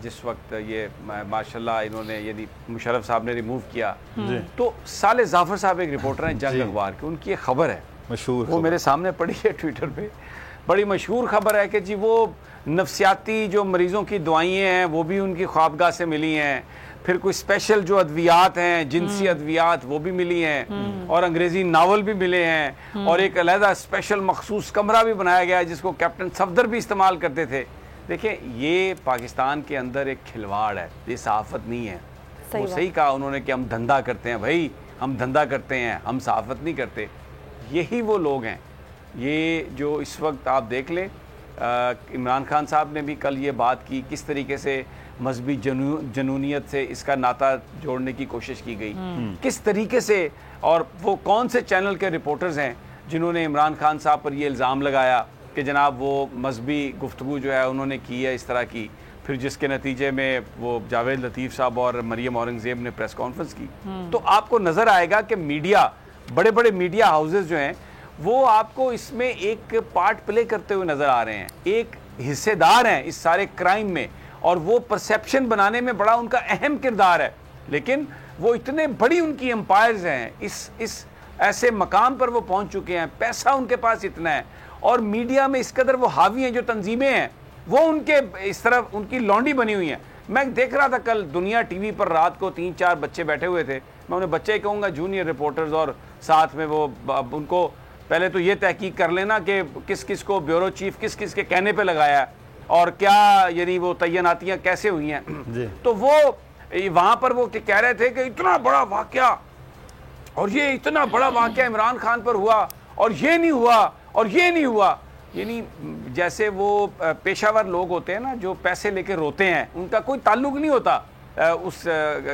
जिस वक्त ये माशाल्लाह इन्होंने यानी मुशर्रफ साहब ने रिमूव किया, तो साले जाफर साहब एक रिपोर्टर हैं जंग अखबार के, उनकी एक खबर है मशहूर, वो मेरे सामने पड़ी है ट्विटर पे, बड़ी मशहूर खबर है कि जी वो नफ्सियाती जो मरीज़ों की दवाइयाँ हैं वो भी उनकी ख्वाबगाह से मिली हैं, फिर कोई स्पेशल जो अद्वियात हैं, जिनसी अद्वियात, वो भी मिली हैं, और अंग्रेज़ी नावल भी मिले हैं, और एक अलहदा स्पेशल मखसूस कमरा भी बनाया गया है जिसको कैप्टन सफदर भी इस्तेमाल करते थे। देखिए, ये पाकिस्तान के अंदर एक खिलवाड़ है, ये सहाफ़त नहीं है। वो सही कहा उन्होंने कि हम धंधा करते हैं, भाई हम धंधा करते हैं, हम सहाफ़त नहीं करते। यही वो लोग हैं, ये जो इस वक्त आप देख लें, इमरान खान साहब ने भी कल ये बात की, किस तरीके से मजहबी जनूनियत से इसका नाता जोड़ने की कोशिश की गई, किस तरीके से, और वो कौन से चैनल के रिपोर्टर्स हैं जिन्होंने इमरान खान साहब पर ये इल्ज़ाम लगाया कि जनाब वो मजहबी गुफ्तगू जो है उन्होंने की है इस तरह की, फिर जिसके नतीजे में वो जावेद लतीफ़ साहब और मरियम औरंगज़ेब ने प्रेस कॉन्फ्रेंस की। तो आपको नज़र आएगा कि मीडिया, बड़े बड़े मीडिया हाउसेस जो हैं वो आपको इसमें एक पार्ट प्ले करते हुए नज़र आ रहे हैं, एक हिस्सेदार हैं इस सारे क्राइम में, और वो परसेप्शन बनाने में बड़ा उनका अहम किरदार है। लेकिन वो इतने बड़ी उनकी एम्पायर्स हैं, इस ऐसे मकाम पर वो पहुंच चुके हैं, पैसा उनके पास इतना है, और मीडिया में इस कदर वो हावी हैं, जो तंजीमें हैं वो उनके इस तरफ उनकी लौंडी बनी हुई हैं। मैं देख रहा था कल दुनिया टीवी पर रात को 3-4 बच्चे बैठे हुए थे, मैं उन्हें बच्चे ही कहूँगा, जूनियर रिपोर्टर्स, और साथ में वो उनको पहले तो ये तहकीक कर लेना कि किस किस को ब्यूरो चीफ किस किस के कहने पे लगाया और क्या यानी वो तैनातियाँ कैसे हुई हैं। तो वो वहाँ पर वो कह रहे थे कि इतना बड़ा वाक़या, और ये इतना बड़ा वाक़या इमरान खान पर हुआ, और ये नहीं हुआ, और ये नहीं हुआ। यानी जैसे वो पेशावर लोग होते हैं ना जो पैसे लेके रोते हैं, उनका कोई ताल्लुक नहीं होता उस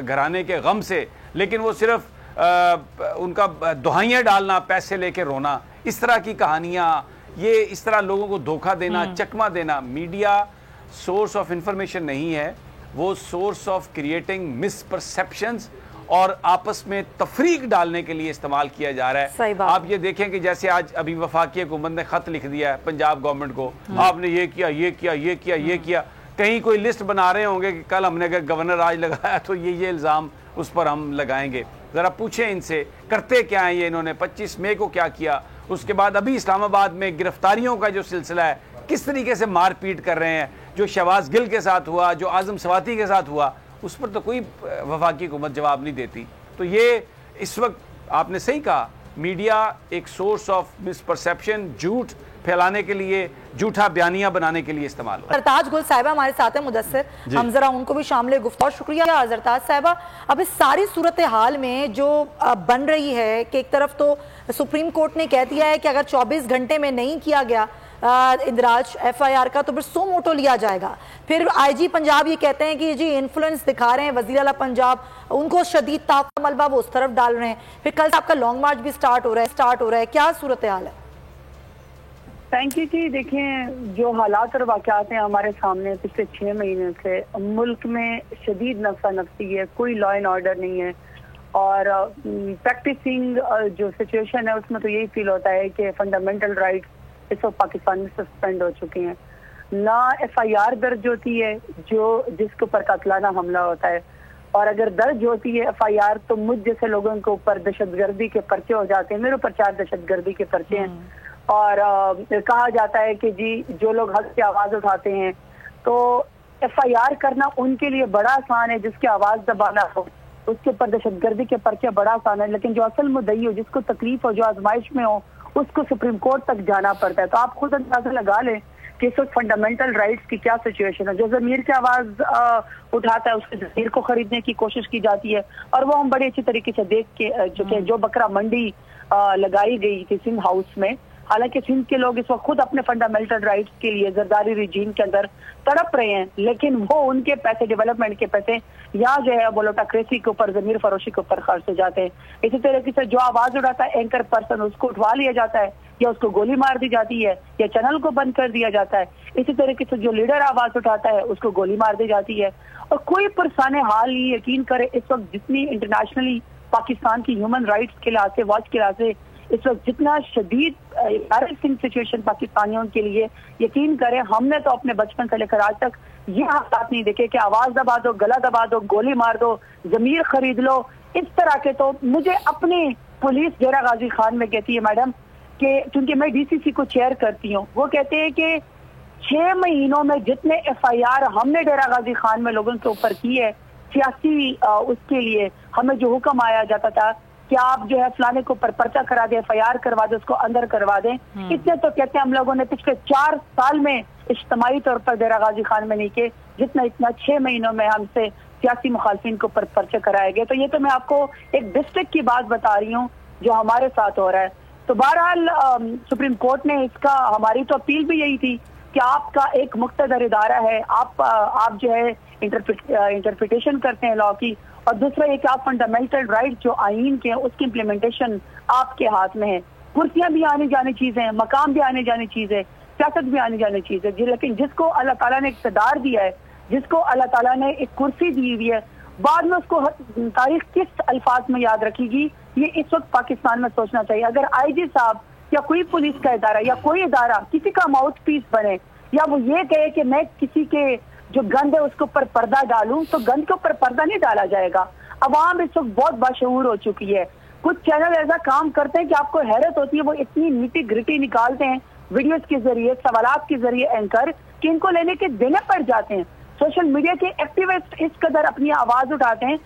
घराने के गम से, लेकिन वो सिर्फ उनका दुहाइयाँ डालना, पैसे लेके रोना, इस तरह की कहानियाँ, ये इस तरह लोगों को धोखा देना, चकमा देना। मीडिया सोर्स ऑफ इंफॉर्मेशन नहीं है, वो सोर्स ऑफ क्रिएटिंग मिसपरसेप्शंस और आपस में तफरीक डालने के लिए इस्तेमाल किया जा रहा है। आप ये देखें कि जैसे आज अभी वफाकी हुकूमत ने खत लिख दिया है पंजाब गवर्नमेंट को, आपने ये किया, ये किया, ये किया, ये किया, कहीं कोई लिस्ट बना रहे होंगे कि कल हमने अगर गवर्नर आज लगाया तो ये इल्ज़ाम उस पर हम लगाएंगे। ज़रा पूछें इनसे करते क्या है ये, इन्होंने 25 मई को क्या किया, उसके बाद अभी इस्लामाबाद में गिरफ्तारियों का जो सिलसिला है, किस तरीके से मारपीट कर रहे हैं, जो शहबाज गिल के साथ हुआ, जो आज़म सवाती के साथ हुआ, उस पर तो कोई वफाकी हुकूमत जवाब नहीं देती। तो ये इस वक्त आपने सही कहा, मीडिया एक सोर्स ऑफ मिसपरसेप्शन, झूठ फैलाने के लिए, झूठा बयानियां बनाने के लिए इस्तेमाल हो। जरताज गुल साहिबा हमारे साथ है, मुदस्सिर, हम जरा उनको भी शामिल गुफ्तार। शुक्रिया जरताज साहिबा। अब इस सारी सूरत हाल में जो बन रही है कि एक तरफ तो सुप्रीम कोर्ट ने कह दिया है कि अगर 24 घंटे में नहीं किया गया इंदराज FIR का तो फिर सो मोटो लिया जाएगा। फिर IG पंजाब ये कहते हैं कि जी इन्फ्लुएंस दिखा रहे हैं वज़ीर आला पंजाब, उनको शदीद ताक़त मलबा वो उस तरफ डाल रहे हैं। फिर कल से आपका लॉन्ग मार्च भी स्टार्ट हो रहा है। क्या सूरत हाल है? थैंक यू जी। देखें, जो हालात और वाक़यात हैं हमारे सामने पिछले 6 महीने से, मुल्क में शदीद नफसा नफसी है, कोई लॉ एंड ऑर्डर नहीं है और प्रैक्टिसिंग जो सिचुएशन है उसमें तो यही फील होता है कि फंडामेंटल राइट्स इस वक्त पाकिस्तान में सस्पेंड हो चुके हैं। ना FIR दर्ज होती है जिसके ऊपर कातलाना हमला होता है, और अगर दर्ज होती है FIR तो मुझ जैसे लोगों के ऊपर दहशतगर्दी के पर्चे हो जाते हैं। मेरे ऊपर 4 दहशतगर्दी के पर्चे हैं और कहा जाता है कि जी जो लोग हक से आवाज उठाते हैं तो FIR करना उनके लिए बड़ा आसान है, जिसकी आवाज दबाना हो उसके ऊपर दहशतगर्दी के पर्चे बड़ा आसान है, लेकिन जो असल मुद्दई हो, जिसको तकलीफ हो, जो आजमाइश में हो, उसको सुप्रीम कोर्ट तक जाना पड़ता है। तो आप खुद अंदाजा लगा लें कि इस वक्त फंडामेंटल राइट्स की क्या सिचुएशन है। जो ज़मीर की आवाज उठाता है उसके ज़मीर को खरीदने की कोशिश की जाती है, और वो हम बड़ी अच्छी तरीके से देख के चुके। जो बकरा मंडी लगाई गई थी सिंध हाउस में, हालांकि सिंध के लोग इस वक्त खुद अपने फंडामेंटल राइट्स के लिए जरदारी रिजीम के अंदर तड़प रहे हैं, लेकिन वो उनके पैसे, डेवलपमेंट के पैसे यहाँ जो है बोलोटाक्रेसी के ऊपर, जमीर फरोशी के ऊपर खर्च हो जाते हैं। इसी तरीके से जो आवाज उठाता है एंकर पर्सन, उसको उठवा लिया जाता है या उसको गोली मार दी जाती है या चैनल को बंद कर दिया जाता है। इसी तरीके से जो लीडर आवाज उठाता है उसको गोली मार दी जाती है। और कोई पुरसाने हाल ही यकीन करे, इस वक्त जितनी इंटरनेशनली पाकिस्तान की ह्यूमन राइट्स के लिहाज से, वॉच के लिहाज से इस वक्त जितना शदीद एम्बैरेसिंग सिचुएशन पाकिस्तानियों के लिए, यकीन करें हमने तो अपने बचपन से लेकर आज तक ये हालात नहीं देखे कि आवाज दबा दो, गला दबा दो, गोली मार दो, जमीर खरीद लो, इस तरह के। तो मुझे अपनी पुलिस डेरा गाजी खान में कहती है मैडम कि, क्योंकि मैं DCC को चेयर करती हूँ, वो कहते हैं कि 6 महीनों में जितने FIR हमने डेरा गाजी खान में लोगों के ऊपर की है सियासी उसके लिए, हमें जो हुक्म आया जाता था कि आप जो है फलाने के ऊपर पर्चा करा दें, FIR करवा दें, उसको अंदर करवा दें, इतने तो कहते हैं हम लोगों ने पिछले 4 साल में इज्तिमाई तौर पर डेरा गाजी खान में नहीं किए जितना इतना 6 महीनों में हमसे सियासी मुखालफिन के ऊपर पर्चे कराए गए। तो ये तो मैं आपको एक डिस्ट्रिक्ट की बात बता रही हूँ जो हमारे साथ हो रहा है। तो बहरहाल सुप्रीम कोर्ट ने इसका, हमारी तो अपील भी यही थी कि आपका एक मुक्तदर इदारा है, आप जो है इंटरप्रिटेशन करते हैं लॉ की, और दूसरा ये कि आप फंडामेंटल राइट जो आईन के हैं उसकी इम्प्लीमेंटेशन आपके हाथ में है। कुर्सियां भी आने जाने चीज है, मकाम भी आने जाने चीज है, सियासत भी आने जाने चीज है, लेकिन जिसको अल्लाह ताला ने इक़्तिदार दिया है, जिसको अल्लाह ताला ने एक कुर्सी दी हुई है, बाद में उसको तारीख किस अल्फाज में याद रखेगी, ये इस वक्त पाकिस्तान में सोचना चाहिए। अगर IG साहब या कोई पुलिस का इदारा या कोई इदारा किसी का माउथ पीस बने, या वो ये कहे कि मैं किसी के जो गंद है उसके ऊपर पर्दा डालूं, तो गंद के ऊपर पर्दा नहीं डाला जाएगा। अवाम इस वक्त बहुत बाशऊर हो चुकी है। कुछ चैनल ऐसा काम करते हैं कि आपको हैरत होती है, वो इतनी निटी ग्रिटी निकालते हैं वीडियोस के जरिए, सवालात के जरिए एंकर, कि इनको लेने के देने पड़ जाते हैं। सोशल मीडिया के एक्टिविस्ट इस कदर अपनी आवाज उठाते हैं।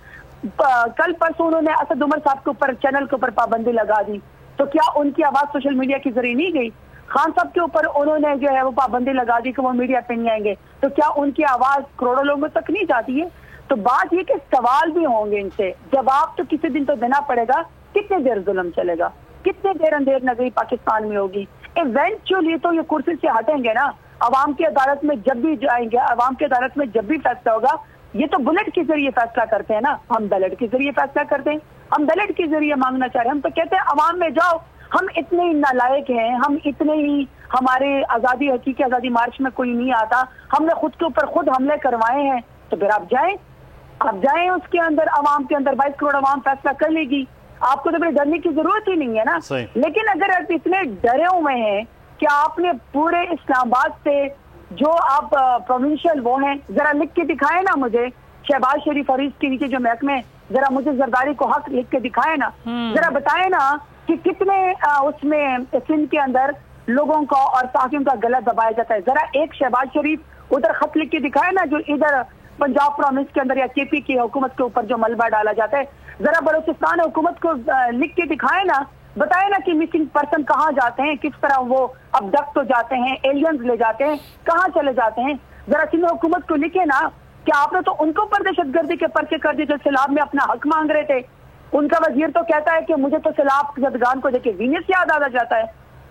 कल परसों उन्होंने असद उमर साहब के ऊपर, चैनल के ऊपर पाबंदी लगा दी, तो क्या उनकी आवाज सोशल मीडिया के जरिए नहीं गई? खान साहब के ऊपर उन्होंने जो है वो पाबंदी लगा दी कि वो मीडिया पे नहीं आएंगे, तो क्या उनकी आवाज करोड़ों लोगों तक नहीं जाती है? तो बात ये कि सवाल भी होंगे इनसे, जवाब तो किसी दिन तो देना पड़ेगा। कितने देर जुल्म चलेगा, कितने देर अंधेर नगरी पाकिस्तान में होगी? इवेंचुअली तो ये कुर्सी से हटेंगे ना, अवाम की अदालत में जब भी जाएंगे, अवाम की अदालत में जब भी फैसला होगा, ये तो बुलेट के जरिए फैसला करते हैं ना, हम बैलेट के जरिए फैसला करते हैं, हम बैलेट के जरिए मांगना चाह रहे हैं। हम तो कहते हैं अवाम में जाओ, हम इतने ही नालायक हैं, हम इतने ही, हमारे आजादी, हकीकी आजादी मार्च में कोई नहीं आता, हमने खुद के ऊपर खुद हमले करवाए हैं, तो फिर आप जाएं उसके अंदर, अवाम के अंदर 22 करोड़ अवाम फैसला कर लेगी, आपको तो फिर डरने की जरूरत ही नहीं है ना। लेकिन अगर आप इतने डरे हुए हैं कि आपने पूरे इस्लामाबाद से जो आप प्रोविंशियल वो हैं, जरा लिख के दिखाए ना मुझे, शहबाज शरीफ फरीद के नीचे जो महकमे, जरा मुझे जरदारी को हक लिख के दिखाए ना, जरा बताए ना कि कितने उसमें सिंध के अंदर लोगों को और साकियों का गला दबाया जाता है। जरा एक शहबाज शरीफ उधर खत लिख के दिखाए ना जो इधर पंजाब प्रोविंस के अंदर या KP की हुकूमत के ऊपर जो मलबा डाला जाता है, जरा बलोचिस्तान हुकूमत को लिख के दिखाए ना, बताए ना कि मिसिंग पर्सन कहाँ जाते हैं, किस तरह वो अबडक्ट हो जाते हैं, एलियंस ले जाते हैं, कहाँ चले जाते हैं। जरा सिंध हुकूमत को लिखे ना कि आपने तो उनको पर दहशतगर्दी के पर्चे कर दिए जो सैलाब में अपना हक मांग रहे थे। उनका वजीर तो कहता है कि मुझे तो सैलाब जदगान को देखे वीनस याद आ जाता है।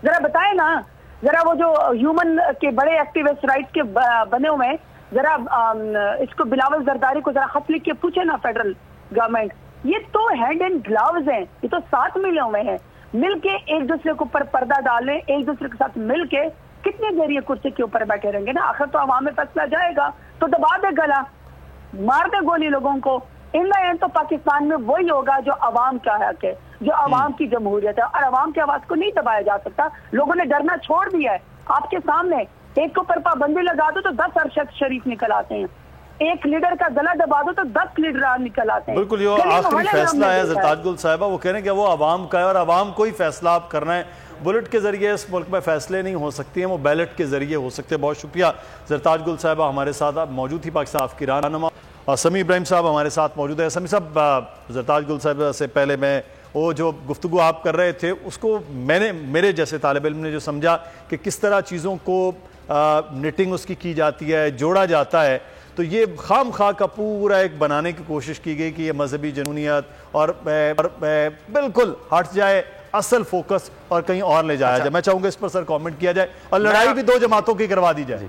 जरा बताए ना, जरा वो जो ह्यूमन के बड़े एक्टिविस्ट राइट्स के बने हुए हैं, जरा इसको बिलावल जरदारी को जरा खत लिख के पूछे ना फेडरल गवर्नमेंट। ये तो हैंड एंड ग्लव्स हैं, ये तो साथ मिले हुए हैं। मिलके एक दूसरे के ऊपर पर्दा डालें, एक दूसरे के साथ मिलके कितनी देर ये कुर्सी के ऊपर बैठे रहेंगे ना। आखिर तो अवाम में फैसला जाएगा, तो दबा दे गला, मार दे गोली लोगों को। इन द एंड तो पाकिस्तान में वही होगा जो अवाम का हक है, जो अवाम की जमहूरियत है, और अवाम की आवाज को नहीं दबाया जा सकता। लोगों ने डरना छोड़ दिया है। आपके सामने एक के ऊपर पाबंदी लगा दो तो 10 अरशद शरीफ निकल आते हैं, एक लीडर का गला दबा दो तो 10 लीडर निकल आते हैं। बिल्कुल, ये आखिरी फैसला है ज़रताज गुल साहिबा, वो कह रहे हैं कि वो अवाम का है और अवाम को ही फैसला आप करना है। बुलेट के जरिए इस मुल्क में फैसले नहीं हो सकते हैं, वो बैलेट के जरिए हो सकते हैं। बहुत शुक्रिया ज़रताज गुल साहिबा हमारे साथ मौजूद थी, पाकिस्तान की रहनुमा। और समी इब्राहिम साहब हमारे साथ मौजूद है। समी साहब, ज़रताज गुल साहिबा से पहले मैं वो जो गुफ्तगू आप कर रहे थे उसको मेरे जैसे तालिब इल्म ने जो समझा कि किस तरह चीज़ों को निटिंग उसकी की जाती है, जोड़ा जाता है, तो ये खाम खा का पूरा एक बनाने की कोशिश की गई कि ये मजहबी जनूनियत और बिल्कुल हट जाए, असल फोकस और कहीं और ले जाया जाए। मैं चाहूंगा इस पर सर कमेंट किया जाए और लड़ाई भी दो जमातों की करवा दी जाए।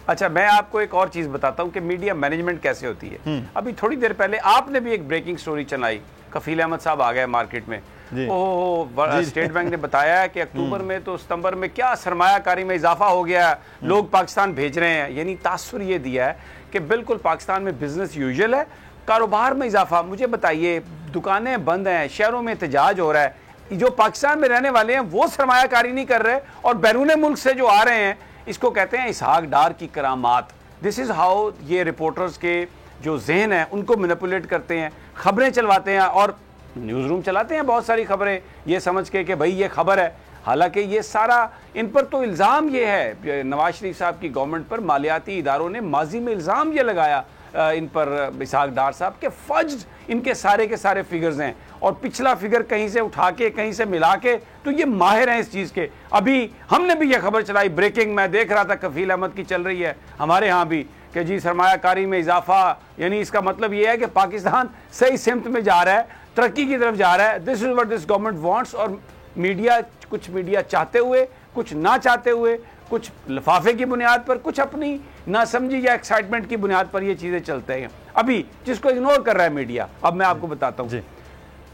अच्छा, मैं आपको एक और चीज बताता हूं कि मीडिया मैनेजमेंट कैसे होती है। अभी थोड़ी देर पहले आपने भी एक ब्रेकिंग स्टोरी चलाई, कफील अहमद साहब आ गए मार्केट में। स्टेट बैंक ने बताया कि अक्टूबर में तो सितंबर में क्या सरमायाकारी में इजाफा हो गया, लोग पाकिस्तान भेज रहे हैं। यानी तासुर ये दिया है कि बिल्कुल पाकिस्तान में बिजनेस यूजुअल है, कारोबार में इजाफा। मुझे बताइए, दुकानें बंद हैं, शहरों में एहतजाज हो रहा है, जो पाकिस्तान में रहने वाले हैं वो सरमायाकारी नहीं कर रहे, और बैरून मुल्क से जो आ रहे हैं इसको कहते हैं इसहाक डार की करामात। दिस इज हाउ ये रिपोर्टर्स के जो जहन है उनको मैनिपुलेट करते हैं, खबरें चलवाते हैं और न्यूज़ रूम चलाते हैं बहुत सारी खबरें ये समझ के कि भाई ये खबर है। हालांकि ये सारा इन पर तो इल्ज़ाम ये है, नवाज शरीफ साहब की गवर्नमेंट पर मालियाती इदारों ने माजी में इल्ज़ाम ये लगाया इन पर इसहाक डार साहब के फज्ड इनके सारे के सारे फिगर्स हैं, और पिछला फिगर कहीं से उठा के कहीं से मिला के, तो ये माहिर हैं इस चीज़ के। अभी हमने भी ये खबर चलाई, ब्रेकिंग मैं देख रहा था, कफील अहमद की चल रही है हमारे यहाँ भी कि जी सरमायाकारी में इजाफा, यानी इसका मतलब ये है कि पाकिस्तान सही सिमत में जा रहा है, तरक्की की तरफ जा रहा है। This is what this government wants. और मीडिया, कुछ मीडिया चाहते हुए, कुछ ना चाहते हुए, कुछ लिफाफे की बुनियाद पर, कुछ अपनी नासमझी या एक्साइटमेंट की बुनियाद पर ये चीज़ें चलते हैं। अभी जिसको इग्नोर कर रहा है मीडिया, अब मैं आपको बताता हूँ।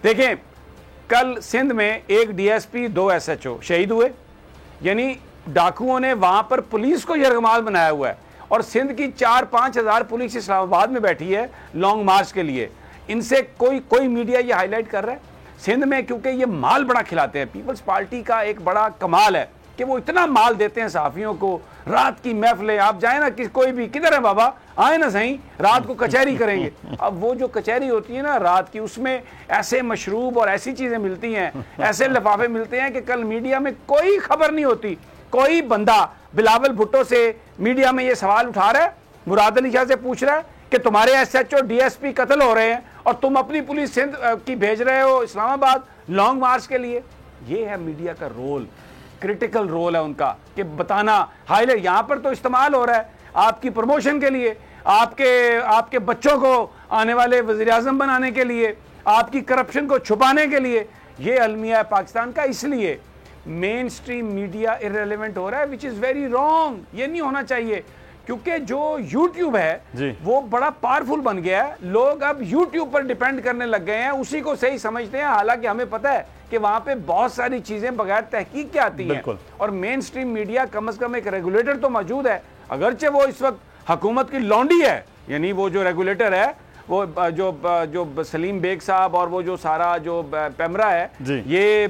देखें, कल सिंध में एक डीएसपी 2 एसएचओ शहीद हुए, यानी डाकुओं ने वहां पर पुलिस को यरगमाल बनाया हुआ है, और सिंध की 4-5 हज़ार पुलिस इस्लामाबाद में बैठी है लॉन्ग मार्च के लिए। इनसे कोई मीडिया ये हाईलाइट कर रहा है सिंध में, क्योंकि ये माल बड़ा खिलाते हैं। पीपल्स पार्टी का एक बड़ा कमाल है कि वो इतना माल देते हैं सहाफियों को। रात की महफिलें, आप जाए ना कि कोई भी, किधर है बाबा, आए ना सही, रात को कचहरी करेंगे। अब वो जो कचहरी होती है ना रात की, उसमें ऐसे मशरूब और ऐसी चीजें मिलती हैं, ऐसे लिफाफे मिलते हैं कि कल मीडिया में कोई खबर नहीं होती। कोई बंदा बिलावल भुट्टो से मीडिया में ये सवाल उठा रहा है, मुराद अली शाह से पूछ रहा है कि तुम्हारे एसएचओ डीएसपी कत्ल हो रहे हैं और तुम अपनी पुलिस सिंध की भेज रहे हो इस्लामाबाद लॉन्ग मार्च के लिए। ये है मीडिया का रोल, क्रिटिकल रोल है उनका कि बताना, हाईलाइट। यहाँ पर तो इस्तेमाल हो रहा है आपकी प्रमोशन के लिए, आपके बच्चों को आने वाले वज़ीर आज़म बनाने के लिए, आपकी करप्शन को छुपाने के लिए। ये अलमिया है पाकिस्तान का। इसलिए मेन स्ट्रीम मीडिया इररिलेवेंट हो रहा है, विच इज़ वेरी रॉन्ग। ये नहीं होना चाहिए, क्योंकि जो यूट्यूब है वो बड़ा पावरफुल बन गया है। लोग अब यूट्यूब पर डिपेंड करने लग गए हैं, उसी को सही समझते हैं। हालांकि हमें पता है कि वहां पे बहुत सारी चीजें बगैर तहकीक के आती हैं, और मेन स्ट्रीम मीडिया कम से कम एक रेगुलेटर तो मौजूद है, अगरचे वो इस वक्त हुकूमत की लौंडी है। यानी वो जो रेगुलेटर है, वो जो सलीम बेग साहब और वो जो सारा जो पैमरा है, ये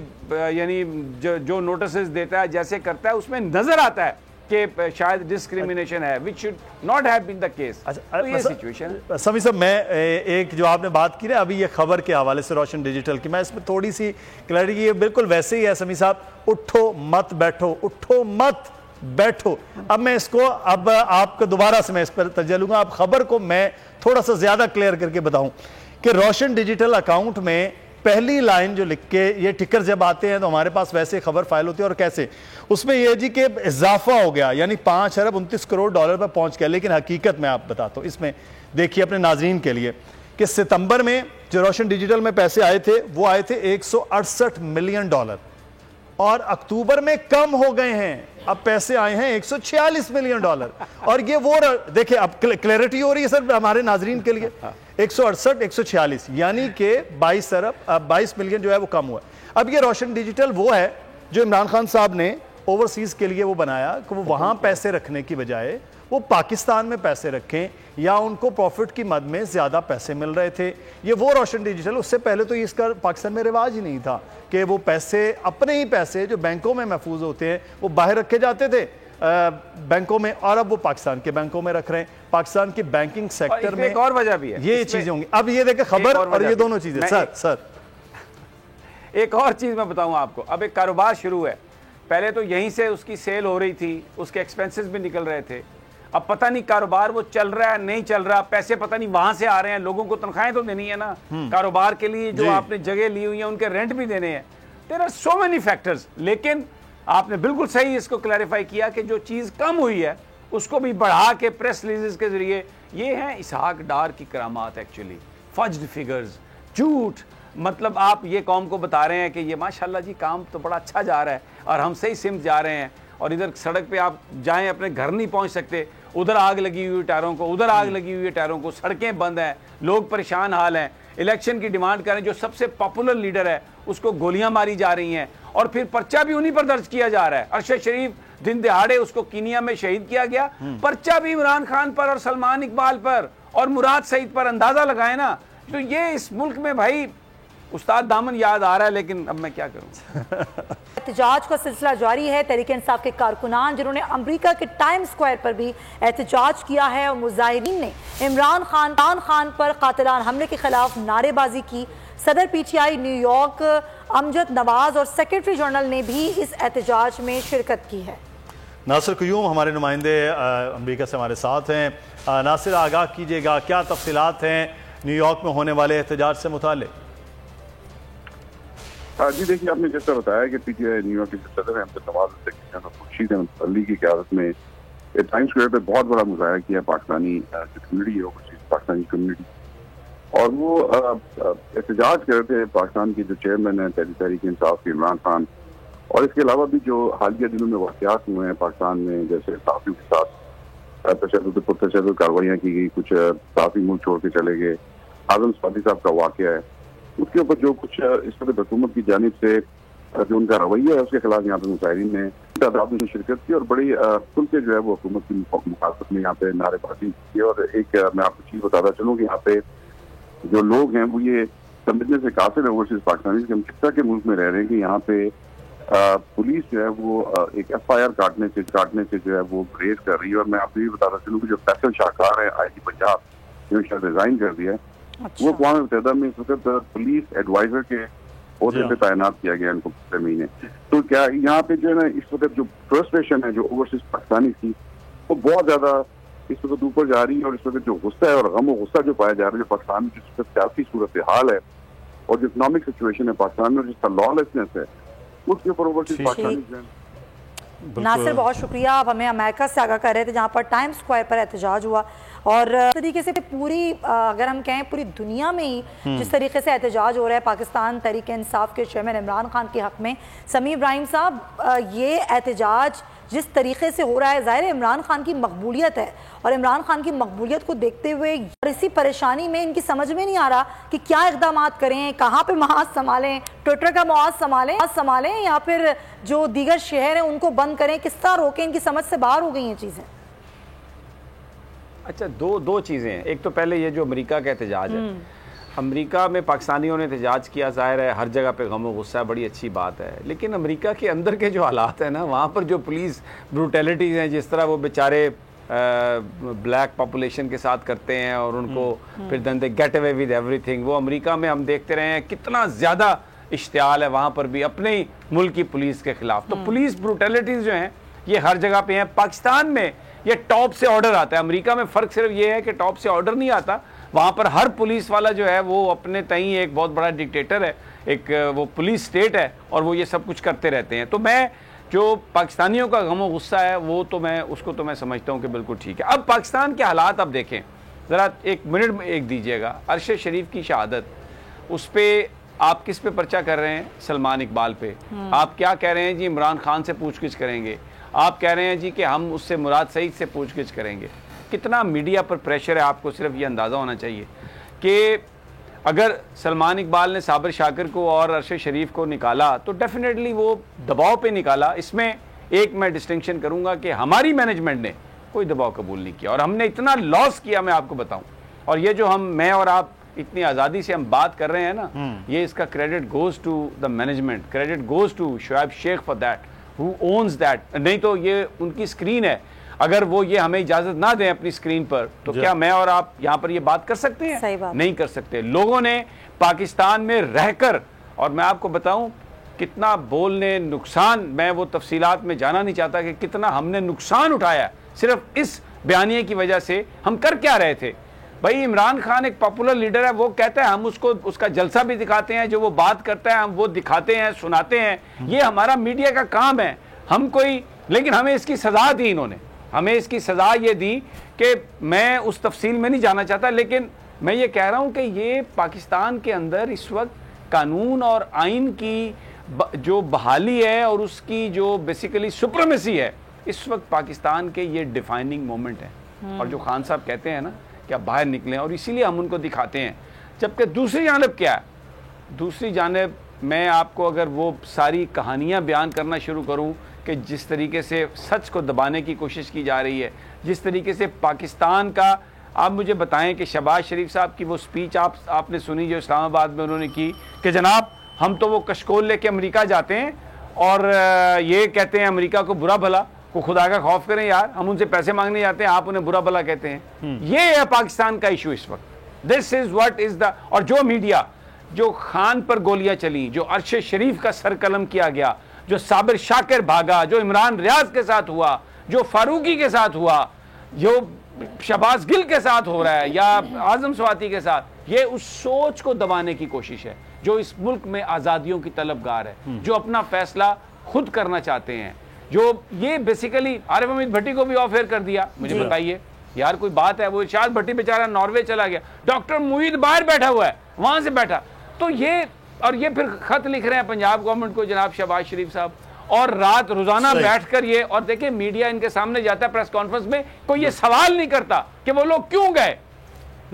यानी जो नोटिस देता है, जैसे करता है, उसमें नजर आता है कि शायद डिस्क्रिमिनेशन है, which should not have been the case। तो ये सिचुएशन है। समी साहब, मैं एक जो आपने बात की ना अभी ये खबर के हवाले से रोशन डिजिटल की, मैं इसमें थोड़ी सी क्लैरिटी, ये बिल्कुल वैसे ही है समी साहब, उठो मत बैठो, उठो मत बैठो। अब मैं इसको, अब आपको दोबारा से मैं इस पर तर्जमा लूंगा। आप खबर को मैं थोड़ा सा ज्यादा क्लियर करके बताऊं कि रोशन डिजिटल अकाउंट में पहली लाइन जो लिख के ये टिकर जब आते हैं तो हमारे पास वैसे खबर फाइल होती है, और कैसे उसमें यह जी कि इजाफा हो गया, यानी 5 अरब 29 करोड़ डॉलर पर पहुंच गया। लेकिन हकीकत में आप बताता हूं, इसमें देखिए अपने नाजरीन के लिए कि सितंबर में जो रोशन डिजिटल में पैसे आए थे वो आए थे 168 मिलियन डॉलर, और अक्टूबर में कम हो गए हैं, अब पैसे आए हैं 146 मिलियन डॉलर। और ये वो देखिए, अब क्लैरिटी हो रही है सर हमारे नाजरीन के लिए। 168, 146, यानी कि 22 मिलियन जो है वो कम हुआ। अब ये रोशन डिजिटल वो है जो इमरान खान साहब ने ओवरसीज के लिए वो बनाया कि वो वहां पैसे रखने की बजाय वो पाकिस्तान में पैसे रखें, या उनको प्रॉफिट की मद में ज्यादा पैसे मिल रहे थे। ये वो रोशन डिजिटल, उससे पहले तो इसका पाकिस्तान में रिवाज ही नहीं था कि वो पैसे, अपने ही पैसे जो बैंकों में महफूज होते हैं, वो बाहर रखे जाते थे बैंकों में, और अब वो पाकिस्तान के बैंकों में रख रहे हैं। पाकिस्तान की बैंकिंग सेक्टर में एक और वजह भी है, ये चीजें होंगी। अब ये देखें खबर और ये दोनों चीजें। सर एक और चीज मैं बताऊं आपको, अब एक कारोबार शुरू है, पहले तो यहीं से उसकी सेल हो रही थी, उसके एक्सपेंसेस भी निकल रहे थे। अब पता नहीं कारोबार वो चल रहा है नहीं चल रहा, पैसे पता नहीं वहां से आ रहे हैं, लोगों को तनख्वाहें तो देनी है ना कारोबार के लिए, जो आपने जगह ली हुई है उनके रेंट भी देने हैं। There are so many factors. लेकिन आपने बिल्कुल सही इसको क्लैरिफाई किया कि जो चीज कम हुई है उसको भी बढ़ा के प्रेस रिलीजेस के जरिए, ये हैं इसहाक डार की करामात, एक्चुअली फज्ड फिगर्स, झूठ। मतलब आप ये कौम को बता रहे हैं कि ये माशाल्लाह जी काम तो बड़ा अच्छा जा रहा है और हम सही सिमत जा रहे हैं, और इधर सड़क पे आप जाएं अपने घर नहीं पहुंच सकते, उधर आग लगी हुई टायरों को, उधर आग लगी हुई है टायरों को, सड़कें बंद हैं, लोग परेशान हाल हैं, इलेक्शन की डिमांड करें, जो सबसे पॉपुलर लीडर है उसको गोलियां मारी जा रही हैं, और फिर पर्चा भी उन्हीं पर दर्ज किया जा रहा है। अरशद शरीफ दिन दिहाड़े उसको कीनिया में शहीद किया गया, पर्चा भी इमरान खान पर और सलमान इकबाल पर और मुराद सईद पर। अंदाजा लगाए ना, तो ये इस मुल्क में भाई उस्ताद दामन याद आ रहा है, लेकिन अब मैं क्या करूं। एहतजाज का सिलसिला जारी है। तहरीक इंसाफ के कारकुनान जिन्होंने अमेरिका के टाइम स्क्वायर पर भी एहतजाज किया है, और मुजाहिरीन ने इमरान खान पर कातिलाना हमले के खिलाफ नारेबाजी की। सदर पीटीआई न्यूयॉर्क अमजद नवाज और सेक्रेटरी जनरल ने भी इस एहतजाज में शिरकत की है। नासिर क़यूम हमारे नुमाइंदे अमेरिका से हमारे साथ हैं। नासिर, आगाह कीजिएगा, क्या तफसीलात हैं न्यूयॉर्क में होने वाले एहतजाज से मुताल्लिक? जी देखिए, आपने जैसा बताया कि पीटीआई न्यूयॉर्क के सदर अहमद नवाज खुर्शीद अहमद अली की क़यादत में टाइम स्क्वायर पे बहुत बड़ा मुजाहरा किया पाकिस्तानी जो कम्युनिटी है, पाकिस्तानी कम्युनिटी, और वो एहतजाज कर रहे थे पाकिस्तान के जो चेयरमैन है तहरीक इंसाफ के इमरान खान, और इसके अलावा भी जो हालिया दिनों में वाक़यात हुए हैं पाकिस्तान में, जैसे सहाफ़ियों के साथ तशद्दुद कार्रवाइयाँ की गई, कुछ सहाफ़ी मुल्क छोड़ के चले गए, आज़म स्वाति साहब का वाक़या है, उसके ऊपर जो कुछ इस वक्त हुकूमत की जानिब से जो उनका रवैया है उसके खिलाफ यहाँ पे मुजाहिरीन ने तादाद में शिरकत की, और बड़ी खुल के जो है वो हुकूमत की मुखालफत में यहाँ पे नारेबाजी की। और एक मैं आपको चीज़ बताता चलूँ कि यहाँ पे जो लोग हैं वो ये समझने से काफिल है ओवरसीज पाकिस्तानी कि हम किस तरह के मुल्क में रह रहे हैं कि यहाँ पे पुलिस जो है वो एक FIR काटने से जो है वो रेज कर रही है। और मैं आपको ये बताता चलूँ कि जो फैसल शाहकार है IG पंजाब, जिन्होंने शायद रिजाइन कर दिया है, वो अक़वाम मुत्तहिदा में इस वक्त पुलिस एडवाइजर के ओहदे पे तैनात किया गया इनको पिछले महीने। तो क्या यहाँ पे जो है ना इस वक्त जो फ्रस्ट्रेशन है जो ओवरसीज पाकिस्तानी की, वो बहुत ज्यादा इस वक्त ऊपर जा रही है, और इस वक्त जो गुस्सा है और गम और गुस्सा जो पाया जा रहा है जो पाकिस्तान में जिस वक्त सियासी सूरत हाल है और जो इकोनॉमिक सिचुएशन है पाकिस्तान में, जिसका लॉलेसनेस है, उसके ऊपर ओवरसीज पाकिस्तानी। नासिर, बहुत शुक्रिया। आप हमें अमेरिका से आगाह कर रहे थे जहाँ पर टाइम स्क्वायर पर एहतजाज हुआ, और इस तरीके से पूरी अगर हम कहें पूरी दुनिया में ही जिस तरीके से एहतजाज हो रहा है पाकिस्तान तहरीक इंसाफ के चेयरमैन इमरान खान के हक में। समी इब्राहिम साहब, ये एहतजाज जिस तरीके से हो रहा है, ज़ाहिर है इमरान खान की मकबूलियत है, और इमरान खान की मकबूलियत को देखते हुए और इसी परेशानी में इनकी समझ में नहीं आ रहा कि क्या इक़दाम करें, कहाँ पे महाज संभालें, ट्विटर का महाज संभालें या फिर जो दीगर शहर हैं उनको बंद करें, किस तरह रोकें। इनकी समझ से बाहर हो गई हैं चीज़ें। अच्छा, दो चीज़ें हैं। एक तो पहले ये जो अमेरिका का एहतजाज है, अमेरिका में पाकिस्तानियों ने एहतजाज किया, ज़ाहिर है हर जगह पे गम और गुस्सा, बड़ी अच्छी बात है, लेकिन अमेरिका के अंदर के जो हालात हैं ना, वहाँ पर जो पुलिस ब्रूटैलिटीज़ हैं, जिस तरह वो बेचारे ब्लैक पॉपुलेशन के साथ करते हैं और उनको फिर then they get away with everything, वो अमेरिका में हम देखते रहे हैं कितना ज़्यादा इश्तियाल है वहाँ पर भी अपने ही मुल्क की पुलिस के खिलाफ। तो पुलिस ब्रूटैलिटीज़ जो हैं ये हर जगह पे हैं। पाकिस्तान में ये टॉप से ऑर्डर आता है, अमेरिका में फ़र्क सिर्फ ये है कि टॉप से ऑर्डर नहीं आता, वहाँ पर हर पुलिस वाला जो है वो अपने तई एक बहुत बड़ा डिक्टेटर है, एक वो पुलिस स्टेट है, और वो ये सब कुछ करते रहते हैं। तो मैं जो पाकिस्तानियों का गम और गुस्सा है वो तो मैं उसको तो मैं समझता हूँ कि बिल्कुल ठीक है। अब पाकिस्तान के हालात अब देखें ज़रा, एक मिनट में एक दीजिएगा। अरशद शरीफ की शहादत, उस पर आप किस पे पर्चा कर रहे हैं? सलमान इकबाल पे। आप क्या कह रहे हैं जी? इमरान खान से पूछगिछ करेंगे। आप कह रहे हैं जी कि हम उससे मुराद सईद से पूछगिछ करेंगे। कितना मीडिया पर प्रेशर है, आपको सिर्फ ये अंदाज़ा होना चाहिए। कि अगर सलमान इकबाल ने साबिर शाकिर को और अरशद शरीफ को निकाला तो डेफिनेटली वो दबाव पे निकाला। इसमें एक मैं डिस्टिंक्शन करूंगा कि हमारी मैनेजमेंट ने कोई दबाव कबूल नहीं किया और हमने इतना लॉस किया, मैं आपको बताऊं। और ये जो मैं और आप इतनी आज़ादी से हम बात कर रहे हैं ना, ये इसका credit goes to the management, credit goes to Shoaib Sheikh for that, who owns that. नहीं तो ये उनकी स्क्रीन है, अगर वो ये हमें इजाजत ना दें अपनी स्क्रीन पर तो क्या मैं और आप यहाँ पर ये बात कर सकते हैं? सही बात। नहीं कर सकते। लोगों ने पाकिस्तान में रहकर, और मैं आपको बताऊं कितना बोलने नुकसान, मैं वो तफसीलात में जाना नहीं चाहता कि कितना हमने नुकसान उठाया सिर्फ इस बयानिए की वजह से। हम कर क्या रहे थे भाई? इमरान खान एक पॉपुलर लीडर है, वो कहता है, हम उसको उसका जलसा भी दिखाते हैं, जो वो बात करता है हम वो दिखाते हैं, सुनाते हैं, ये हमारा मीडिया का काम है। हम कोई, लेकिन हमें इसकी सजा दी इन्होंने, हमें इसकी सजा ये दी कि मैं उस तफसील में नहीं जाना चाहता, लेकिन मैं ये कह रहा हूं कि ये पाकिस्तान के अंदर इस वक्त कानून और आइन की जो बहाली है और उसकी जो बेसिकली सुप्रीमेसी है, इस वक्त पाकिस्तान के ये डिफाइनिंग मोमेंट है। और जो खान साहब कहते हैं ना कि आप बाहर निकलें, और इसीलिए हम उनको दिखाते हैं। जबकि दूसरी जानब क्या है? दूसरी जानब मैं आपको अगर वो सारी कहानियाँ बयान करना शुरू करूँ कि जिस तरीके से सच को दबाने की कोशिश की जा रही है, जिस तरीके से पाकिस्तान का, आप मुझे बताएं कि शहबाज शरीफ साहब की वो स्पीच आपने सुनी जो इस्लामाबाद में उन्होंने की कि जनाब हम तो वो कशकोल लेके अमेरिका जाते हैं और ये कहते हैं अमेरिका को बुरा भला, को खुदा का खौफ करें यार, हम उनसे पैसे मांगने जाते हैं, आप उन्हें बुरा भला कहते हैं। ये है पाकिस्तान का इशू इस वक्त। This is what is the, और जो मीडिया, जो खान पर गोलियां चली, जो अरशद शरीफ का सर कलम किया गया, जो साबिर शाकिर भागा, जो इमरान रियाज के साथ हुआ, जो फारूकी के साथ हुआ, जो शहबाज गिल के साथ हो रहा है या आजम स्वाति के साथ, ये उस सोच को दबाने की कोशिश है जो इस मुल्क में आज़ादियों की तलबगार है, जो अपना फैसला खुद करना चाहते हैं, जो ये बेसिकली आरिफ हमीद भट्टी को भी ऑफ एयर कर दिया। मुझे बताइए यार, कोई बात है? वो इरशाद भट्टी बेचारा नॉर्वे चला गया, डॉक्टर मुईद बाहर बैठा हुआ है, वहां से बैठा, तो ये, और ये फिर खत लिख रहे हैं पंजाब गवर्नमेंट को जनाब शहबाज शरीफ साहब, और रात रोजाना बैठकर ये, और देखिए मीडिया इनके सामने जाता है प्रेस कॉन्फ्रेंस में, कोई ये सवाल नहीं करता कि वो लोग क्यों गए।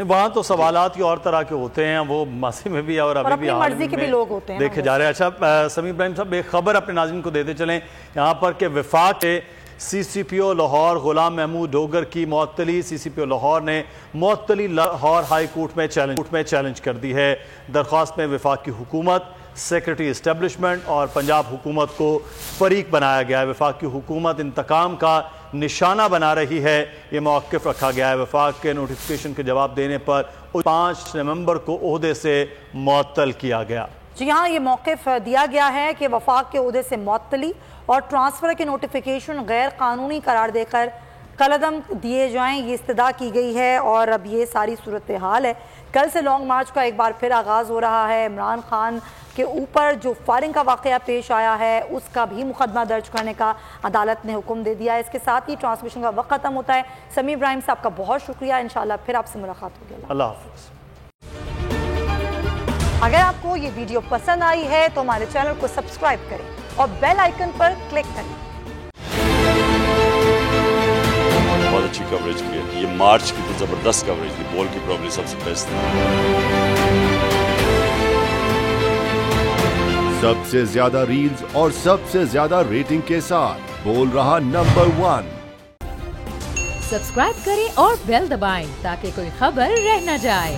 वहां तो सवालात ही और तरह के होते हैं, वो मासी में भी और अभी भी मर्जी के भी लोग होते हैं देखे जा रहे हैं। अच्छा समीर इब्राहिम साहब, एक खबर अपने नाज़रीन को देते चलें यहाँ पर कि वफाक के CCPO लाहौर गुलाम महमूद डोगर की मुअत्तली, CCPO लाहौर ने मुअत्तली लाहौर हाई कोर्ट में चैलेंज कर दी है। दरख्वास्त में वफाक की हुकूमत, सेक्रेटरी इस्टेब्लिशमेंट और पंजाब हुकूमत को फरीक बनाया गया है। वफाक की हुकूमत इंतकाम का निशाना बना रही है, ये मौक़िफ़ रखा गया है। वफाक के नोटिफिकेशन के जवाब देने पर 5 नवंबर को ओहदे से मुअत्तल किया गया। जी हाँ, ये मौक़िफ़ दिया गया है कि वफाक के ओहदे से मुअत्तली और ट्रांसफ़र के नोटिफिकेशन गैर कानूनी करार देकर कलदम दिए जाएं, ये इस्तदा की गई है। और अब ये सारी सूरत हाल है। कल से लॉन्ग मार्च का एक बार फिर आगाज़ हो रहा है। इमरान खान के ऊपर जो फायरिंग का वाक़या पेश आया है उसका भी मुकदमा दर्ज करने का अदालत ने हुक्म दे दिया है। इसके साथ ही ट्रांसमिशन का वक्त ख़त्म होता है। समीर इब्राहिम साहब का बहुत शुक्रिया, इंशाल्लाह फिर आपसे मुलाकात होगी। अल्लाह हाफ़िज़। अगर आपको ये वीडियो पसंद आई है तो हमारे चैनल को सब्सक्राइब करें और बेल आइकन पर क्लिक करें। बहुत अच्छी कवरेज की है, ये मार्च की तो जबरदस्त कवरेज थी, बॉल की प्रॉब्लम सबसे बेस्ट थी। सबसे ज्यादा रील्स और सबसे ज्यादा रेटिंग के साथ बोल रहा नंबर 1। सब्सक्राइब करें और बेल दबाएं ताकि कोई खबर रह न जाए।